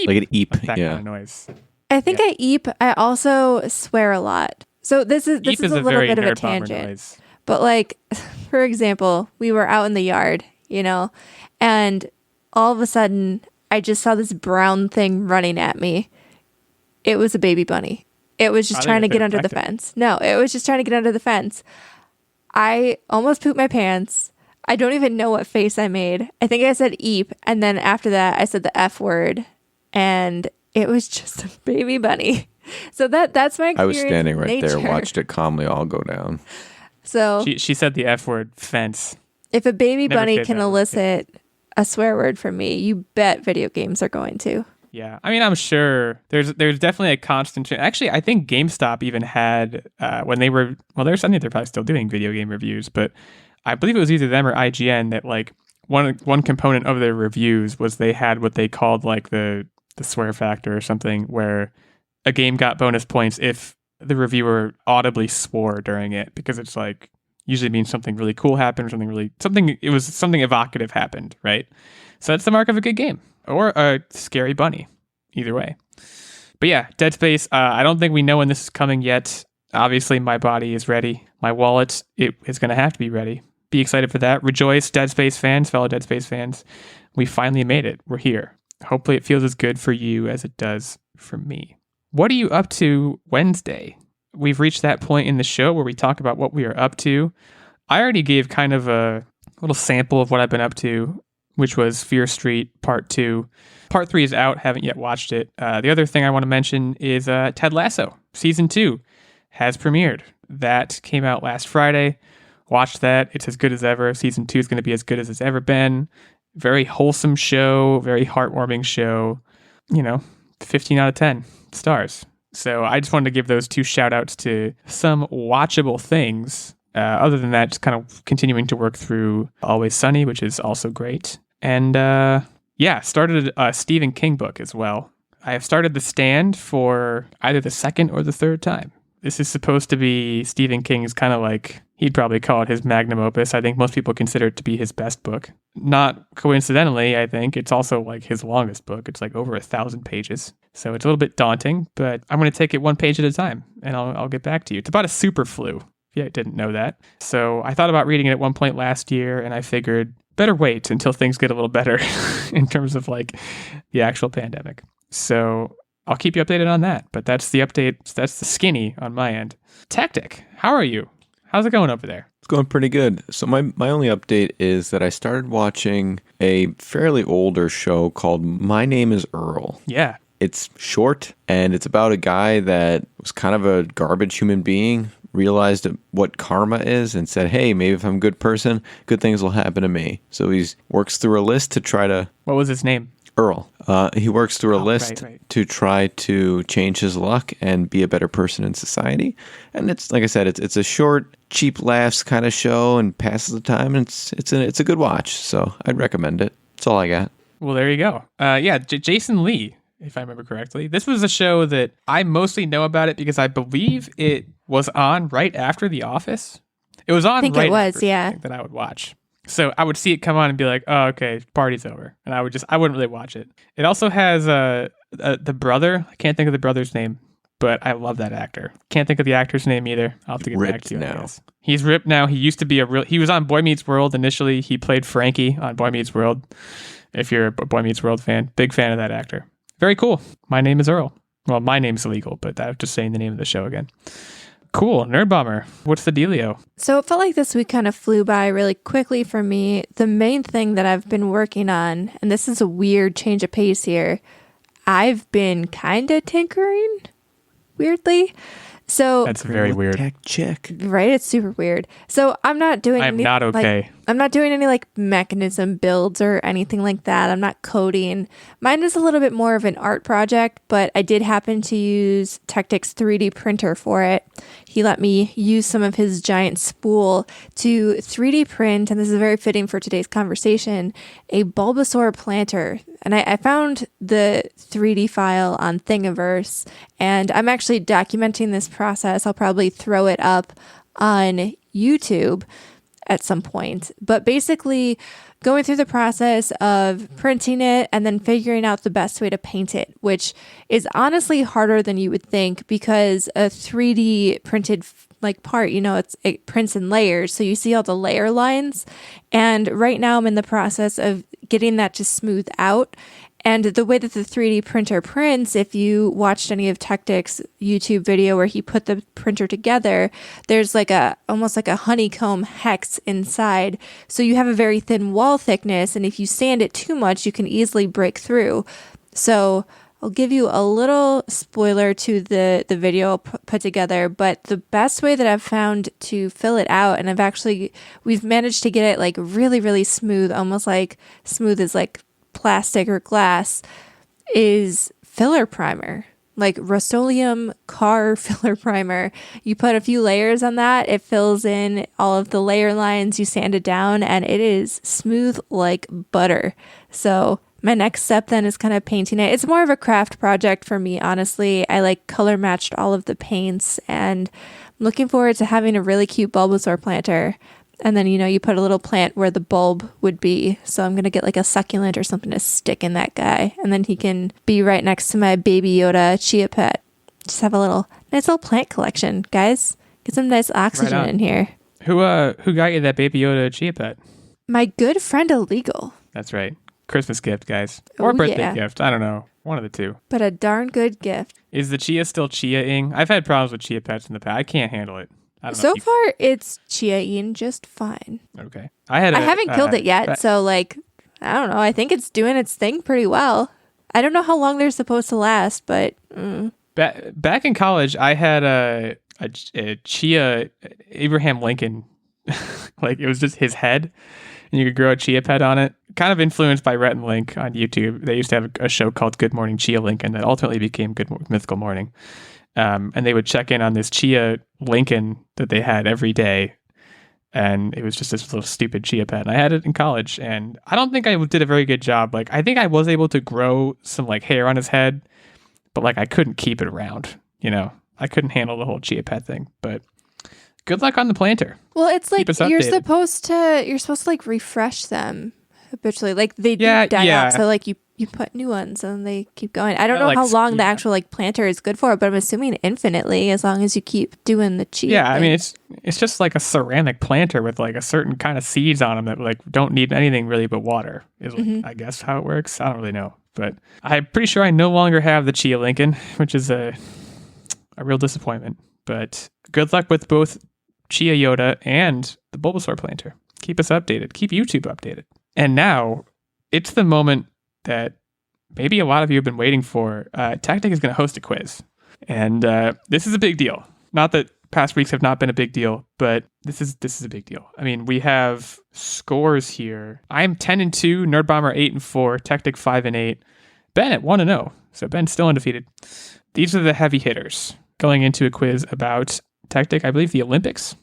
Like an eep, like that yeah. kind of noise. I think I eep. I also swear a lot. So this is Eep a little very bit of a Nerdbomber tangent. noise. But like, for example, we were out in the yard, and all of a sudden I just saw this brown thing running at me. It was a baby bunny. It was just trying to get under the fence. No, it was just trying to get under the fence. I almost pooped my pants. I don't even know what face I made. I think I said eep. And then after that, I said the F word. And it was just a baby bunny. So that's my experience. I was standing right nature. there, watched it calmly all go down. So she said the F word, fence. if a baby Never bunny said can that word, elicit a swear word from me, you bet video games are going to. Yeah, I mean, I'm sure there's definitely a constant. Actually, I think GameStop even had when they were I think they're probably still doing video game reviews, but I believe it was either them or IGN that like one component of their reviews was they had what they called like the swear factor or something, where a game got bonus points if the reviewer audibly swore during it, because it's like usually means something really cool happened or something evocative happened, right? So that's the mark of a good game or a scary bunny, either way. But yeah, Dead Space, I don't think we know when this is coming yet. Obviously, my body is ready. My wallet, it is going to have to be ready. Be excited for that. Rejoice, Dead Space fans, fellow Dead Space fans. We finally made it. We're here. Hopefully it feels as good for you as it does for me. What are you up to Wednesday? We've reached that point in the show where we talk about what we are up to. I already gave kind of a little sample of what I've been up to, which was Fear Street Part 2. Part 3 is out. Haven't yet watched it. The other thing I want to mention is Ted Lasso. Season 2 has premiered. That came out last Friday. Watched that. It's as good as ever. Season 2 is going to be as good as it's ever been. Very wholesome show. Very heartwarming show. 15 out of 10 stars. So I just wanted to give those two shout outs to some watchable things. Other than that, just kind of continuing to work through Always Sunny, which is also great. And started a Stephen King book as well. I have started The Stand for either the second or the third time. This is supposed to be Stephen King's kind of like, he'd probably call it his magnum opus. I think most people consider it to be his best book. Not coincidentally, I think it's also like his longest book. It's like over 1,000 pages. So it's a little bit daunting, but I'm going to take it one page at a time and I'll get back to you. It's about a super flu. Yeah, I didn't know that. So I thought about reading it at one point last year, and I figured better wait until things get a little better in terms of like the actual pandemic. So I'll keep you updated on that. But that's the update. That's the skinny on my end. Techtic, how are you? How's it going over there? It's going pretty good. So my only update is that I started watching a fairly older show called My Name is Earl. Yeah. It's short, and it's about a guy that was kind of a garbage human being, realized what karma is, and said, hey, maybe if I'm a good person, good things will happen to me. So he works through a list to try to... What was his name? Earl. He works through a list right. to try to change his luck and be a better person in society. And it's, like I said, it's a short, cheap laughs kind of show and passes the time, and it's a good watch. So I'd recommend it. That's all I got. Well, there you go. Jason Lee, if I remember correctly. This was a show that I mostly know about it because I believe it was on right after The Office. It was on right after that I would watch. So I would see it come on and be like, oh, okay, party's over. And I wouldn't really watch it. It also has the brother. I can't think of the brother's name, but I love that actor. Can't think of the actor's name either. I'll have to get back to you. Now. He's ripped now. He used to be he was on Boy Meets World initially. He played Frankie on Boy Meets World. If you're a Boy Meets World fan, big fan of that actor. Very cool. My name is Earl. Well, my name's Illeagle, but I'm just saying the name of the show again. Cool. Nerdbomber. What's the dealio? So it felt like this week kind of flew by really quickly for me. The main thing that I've been working on, and this is a weird change of pace here, I've been kind of tinkering, weirdly. So That's very weird. Tech check. right, it's super weird. So I'm not doing I'm not okay. I'm not doing any like mechanism builds or anything like that. I'm not coding. Mine is a little bit more of an art project, but I did happen to use Techtic's 3D printer for it. He let me use some of his giant spool to 3D print, and this is very fitting for today's conversation, a Bulbasaur planter. And I found the 3D file on Thingiverse, and I'm actually documenting this process. I'll probably throw it up on YouTube at some point. But basically, going through the process of printing it and then figuring out the best way to paint it, which is honestly harder than you would think because a 3D printed like part, it prints in layers. So you see all the layer lines. And right now I'm in the process of getting that to smooth out. And the way that the 3D printer prints, if you watched any of Techtic's YouTube video where he put the printer together, there's almost like a honeycomb hex inside. So you have a very thin wall thickness, and if you sand it too much, you can easily break through. So I'll give you a little spoiler to the video I'll put together, but the best way that I've found to fill it out, and we've managed to get it like really, really smooth, almost like smooth as like plastic or glass, is filler primer, like Rust-Oleum car filler primer. You put a few layers on that, it fills in all of the layer lines, you sand it down, and it is smooth like butter. So my next step then is kind of painting it. It's more of a craft project for me, honestly. I like color matched all of the paints, and I'm looking forward to having a really cute Bulbasaur planter. And then, you put a little plant where the bulb would be. So I'm going to get like a succulent or something to stick in that guy. And then he can be right next to my Baby Yoda Chia Pet. Just have a nice little plant collection, guys. Get some nice oxygen in here. Who got you that Baby Yoda Chia Pet? My good friend Illeagle. That's right. Christmas gift, guys. Or birthday gift. I don't know. One of the two. But a darn good gift. Is the Chia still Chia-ing? I've had problems with Chia Pets in the past. I can't handle it. So far, it's Chia-ing just fine. Okay. I haven't killed it yet, so I don't know. I think it's doing its thing pretty well. I don't know how long they're supposed to last, but... Back in college, I had a Chia Abraham Lincoln. Like, it was just his head, and you could grow a Chia Pet on it. Kind of influenced by Rhett and Link on YouTube. They used to have a show called Good Morning Chia Lincoln that ultimately became Mythical Morning. And they would check in on this Chia Lincoln that they had every day. And it was just this little stupid Chia Pet. And I had it in college. And I don't think I did a very good job. Like, I think I was able to grow some like hair on his head, but like I couldn't keep it around. I couldn't handle the whole Chia Pet thing. But good luck on the planter. Well, it's like you're supposed to like refresh them habitually. Like they do die out. So like you put new ones and they keep going. I don't know how long the actual like planter is good for, but I'm assuming infinitely as long as you keep doing the Chia. Yeah, thing. I mean it's just like a ceramic planter with like a certain kind of seeds on them that like don't need anything really but water. Is I guess how it works. I don't really know, but I'm pretty sure I no longer have the Chia Lincoln, which is a real disappointment. But good luck with both Chia Yoda and the Bulbasaur planter. Keep us updated. Keep YouTube updated. And now it's the moment that maybe a lot of you have been waiting for. Techtic is going to host a quiz. And this is a big deal. Not that past weeks have not been a big deal, but this is a big deal. I mean, we have scores here. I'm 10-2, Nerdbomber 8-4, Techtic 5-8, Ben at 1-0. So Ben's still undefeated. These are the heavy hitters going into a quiz about Techtic, I believe the Olympics.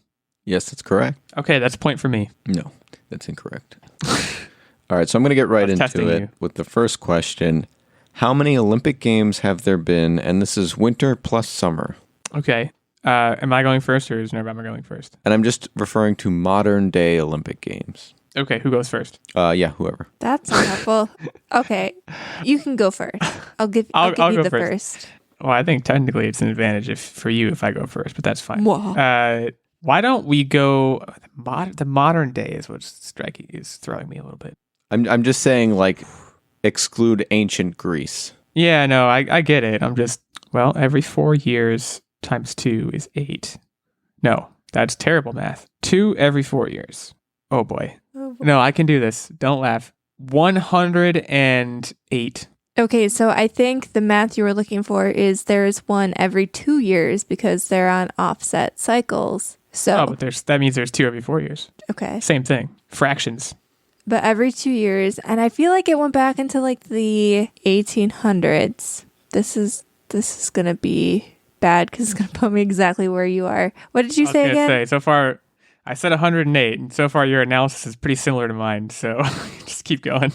Yes, that's correct. Okay, that's a point for me. No, that's incorrect. All right, so I'm going to get right into it with the first question. How many Olympic Games have there been? And this is winter plus summer. Okay. Am I going first or is Nerdbomber going first? And I'm just referring to modern day Olympic Games. Okay, who goes first? Yeah, whoever. That's helpful. Okay, you can go first. I'll give you the first. Well, I think technically it's an advantage for you if I go first, but that's fine. Why don't we go... The modern day is what's striking, is throwing me a little bit. I'm just saying, like, exclude ancient Greece. Yeah, no, I get it. I'm just... Well, every 4 years times 2 is 8. No, that's terrible math. 2 every 4 years. Oh boy. No, I can do this. Don't laugh. 108. Okay, so I think the math you were looking for is there's one every 2 years because they're on offset cycles. So, Oh, but that means there's 2 every 4 years. okay. Same thing. Fractions. But every 2 years, and I feel like it went back into like the 1800s. This is gonna be bad because it's gonna put me exactly where you are. What did you say again? So far, I said 108, and so far your analysis is pretty similar to mine. So just keep going.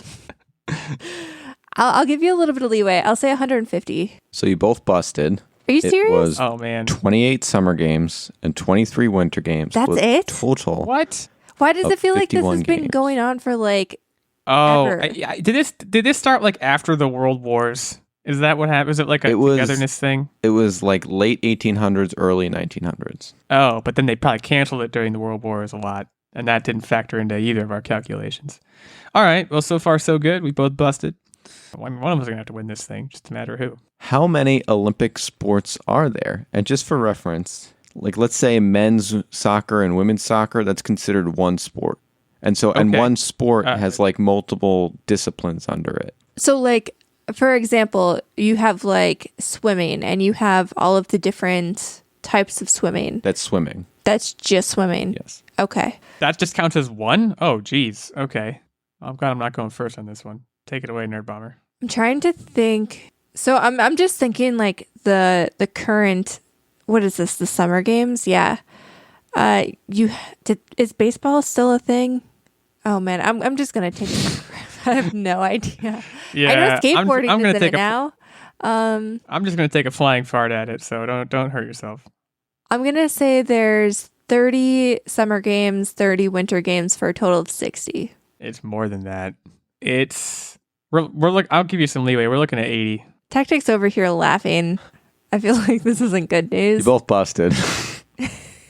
I'll give you a little bit of leeway. I'll say 150. So you both busted. Are you It serious? was Oh man, 28 summer games and 23 winter games. That's with it? Total. what? Why does of it feel like this 51 has been games. going on for like Oh, ever? did this start like after the World Wars? Is that what happened? Is it like a It was- togetherness thing? It was like late 1800s, early 1900s. Oh, but then they probably canceled it during the World Wars a lot, and that didn't factor into either of our calculations. All right, well, so far so good. We both busted. I mean, one of us is gonna have to win this thing, just a matter of who. How many Olympic sports are there? And just for reference, like let's say men's soccer and women's soccer, that's considered one sport. And so, and Okay. one sport has like multiple disciplines under it. So like for example, you have like swimming and you have all of the different types of swimming. That's swimming. That's just swimming. Yes. Okay. That just counts as one? Oh, geez. Okay. I'm glad I'm not going first on this one. Take it away, Nerdbomber. I'm trying to think. So I'm just thinking like the current, what is this? The summer games? Yeah. Is baseball still a thing? Oh man, I'm just gonna take. I have no idea. Yeah, I know skateboarding I'm gonna is in take it now. I'm just gonna take a flying fart at it, so don't hurt yourself. I'm gonna say there's 30 summer games, 30 winter games for a total of 60. It's more than that. I'll give you some leeway. We're looking at 80. Techtic's over here laughing. I feel like this isn't good You news. both busted.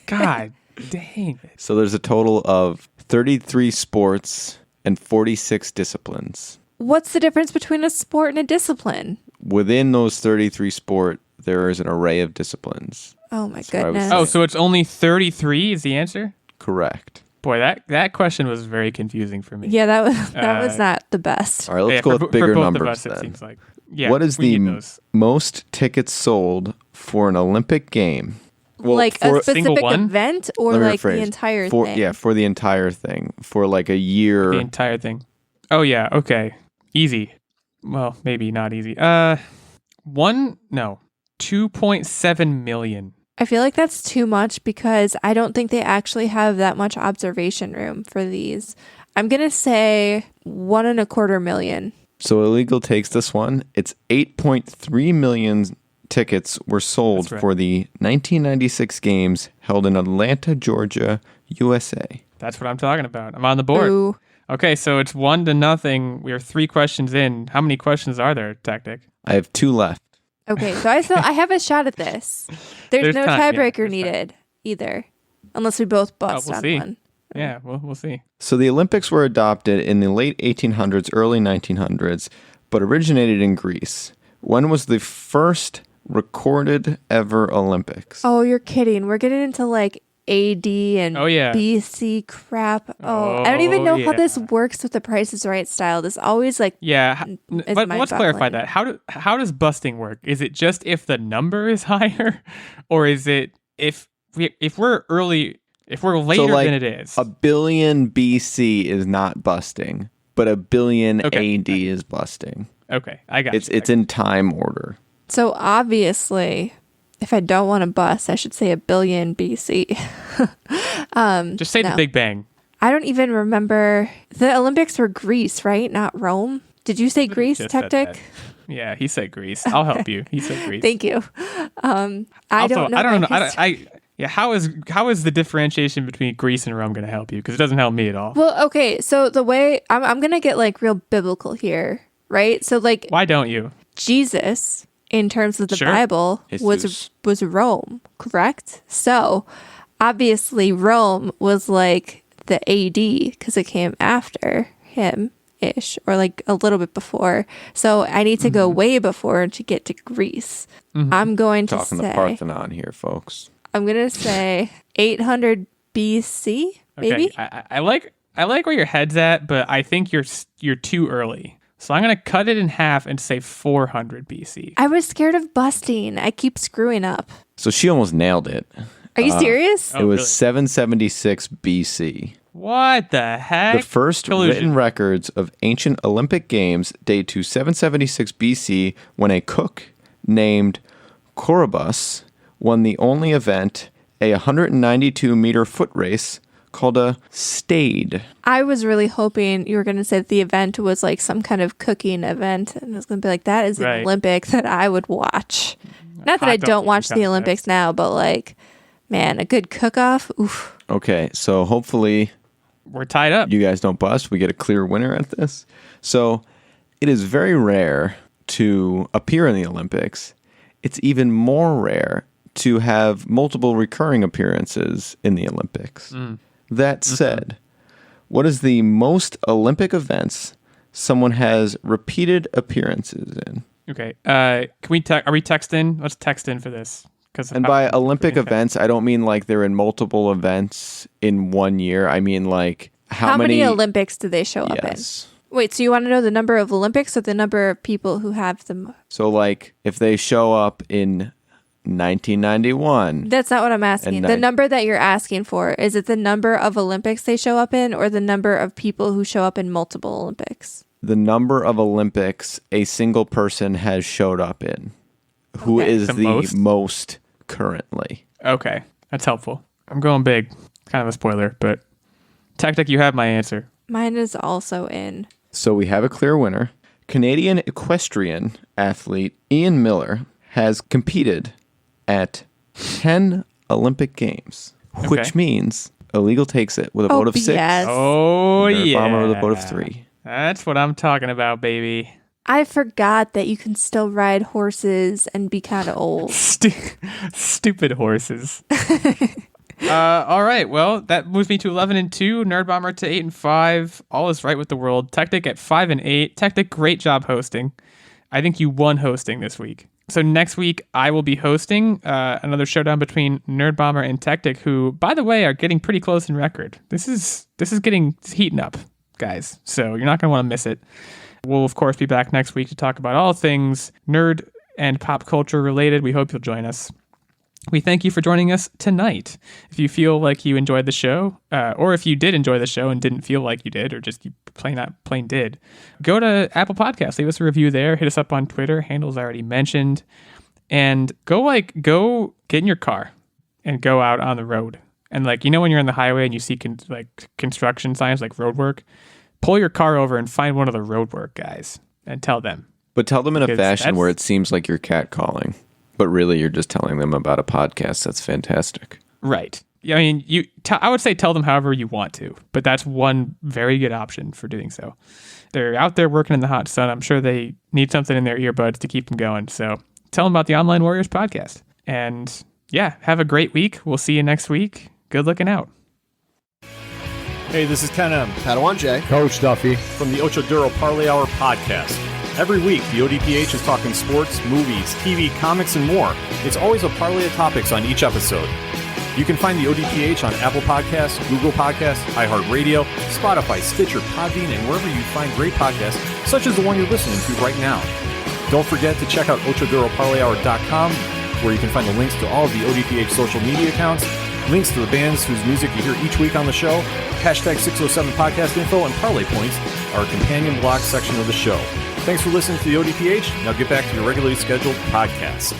God dang it. So there's a total of 33 sports and 46 disciplines. What's the difference between a sport and a discipline? Within those 33 sport, there is an array of disciplines. Oh my what I was goodness. saying. Oh, so it's only 33 is the answer? Correct. Boy, that question was very confusing for me. Yeah, that was Uh, not the best. All right, let's Yeah, go for with bigger both numbers of us, it then. seems like. Yeah, What is we the need those. most tickets sold for an Olympic game? Well, like for a specific one? event or let me like the rephrase. entire for, thing? Yeah, for the entire thing. For like a year. The entire thing. Oh yeah, okay. Easy. Well, maybe not easy. 2.7 million. I feel like that's too much because I don't think they actually have that much observation room for these. I'm going to say 1.25 million. So Illeagle takes this one. It's 8.3 million tickets were sold That's right. for the 1996 games held in Atlanta, Georgia, USA. That's what I'm talking about. I'm on the board. Ooh. Okay, so it's 1-0. We are 3 questions in. How many questions are there, Techtic? I have 2 left. Okay, so I have a shot at this. There's no time, yeah, tiebreaker there's time. needed either, unless we both bust we'll on see. one. Yeah, we'll see. So the Olympics were adopted in the late 1800s, early 1900s, but originated in Greece. When was the first recorded ever Olympics? Oh, you're kidding. We're getting into like AD and Oh, yeah. BC crap. Oh, I don't even know how this yeah. works with the Price is Right style. This always like Yeah, It's but let's clarify mind-boggling. that. How does busting work? Is it just if the number is higher, or is it if we're early, if we're later like, than it is? A billion BC is not busting, but a billion Okay. AD is busting. Okay, I got It's you. it's in time order. So obviously, if I don't want to bust, I should say a billion BC. Just say no. the Big Bang. I don't even remember. The Olympics were Greece, right? Not Rome. Did you say Greece, Just said Techtic? that. Yeah, he said Greece. I'll help you. He said Greece. Thank you. I Also, don't know. I don't my know. history. Yeah, how is the differentiation between Greece and Rome going to help you? Because it doesn't help me at all. Well, okay. So the way I'm gonna get like real biblical here, right? So like Why don't you? Jesus, in terms of the Sure. Bible, Jesus. was Rome, correct? So obviously Rome was like the AD because it came after him ish, or like a little bit before. So I need to go way before to get to Greece. I'm going to Talking the say Parthenon here, folks. I'm gonna say 800 BC, maybe? Okay, I like where your head's at, but I think you're too early. So I'm going to cut it in half and say 400 BC. I was scared of busting. I keep screwing up. So she almost nailed it. Are you serious? It was really? 776 BC. What the heck? The first written records of ancient Olympic Games date to 776 BC when a cook named Corybus won the only event, a 192-meter foot race called a stade. I was really hoping you were going to say that the event was like some kind of cooking event. And I was going to be like, that is an Olympic that I would watch. Not that I don't watch the Olympics now, but like, man, a good cook-off. Oof. Okay, so hopefully we're tied up. You guys don't bust. We get a clear winner at this. So it is very rare to appear in the Olympics. It's even more rare to have multiple recurring appearances in the Olympics. That said, what is the most Olympic events someone has repeated appearances in? Okay. Can we are we texting? Let's text in for this. And by Olympic events, I don't mean like they're in multiple events in one year. I mean like how many Olympics do they show up in? Wait, so you want to know the number of Olympics or the number of people who have them? So like if they show up in 1991. That's not what I'm asking. The number that you're asking for, is it the number of Olympics they show up in or the number of people who show up in multiple Olympics? The number of Olympics a single person has showed up in. Who is the most currently? Okay, that's helpful. I'm going big. Kind of a spoiler, but Techtic, you have my answer. Mine is also in. So we have a clear winner. Canadian equestrian athlete Ian Miller has competed at 10 Olympic Games, which means Illeagle takes it with a vote of 6. Yes. Oh, Nerdbomber with a vote of 3. That's what I'm talking about, baby. I forgot that you can still ride horses and be kind of old. Stupid horses. All right. Well, that moves me to 11-2. Nerdbomber to 8-5. All is right with the world. Techtic at 5-8. Techtic, great job hosting. I think you won hosting this week. So next week I will be hosting another showdown between Nerdbomber and Techtic, who, by the way, are getting pretty close in record. This is heating up, guys. So you're not going to want to miss it. We'll, of course, be back next week to talk about all things nerd and pop culture related. We hope you'll join us. We thank you for joining us tonight. If you feel like you enjoyed the show, or if you did enjoy the show and didn't feel like you did, or just you plain did, go to Apple Podcasts, leave us a review there, hit us up on Twitter, handles already mentioned, and go get in your car and go out on the road. And like, you know, when you're on the highway and you see construction signs like road work, pull your car over and find one of the road work guys and tell them. But tell them in a fashion where it seems like you're catcalling. But really, you're just telling them about a podcast. That's fantastic. Right. I mean, I would say tell them however you want to, but that's one very good option for doing so. They're out there working in the hot sun. I'm sure they need something in their earbuds to keep them going. So tell them about the Online Warriors podcast. And yeah, have a great week. We'll see you next week. Good looking out. Hey, this is Ken M. Padawan J. Coach Duffy. From the Ocho Duro Parlay Hour podcast. Every week, the ODPH is talking sports, movies, TV, comics, and more. It's always a parlay of topics on each episode. You can find the ODPH on Apple Podcasts, Google Podcasts, iHeartRadio, Spotify, Stitcher, Podbean, and wherever you find great podcasts, such as the one you're listening to right now. Don't forget to check out OchoDuroParlayHour.com, where you can find the links to all of the ODPH social media accounts, links to the bands whose music you hear each week on the show, hashtag 607 podcast info, and parlay points, our companion blog section of the show. Thanks for listening to the ODPH. Now get back to your regularly scheduled podcast.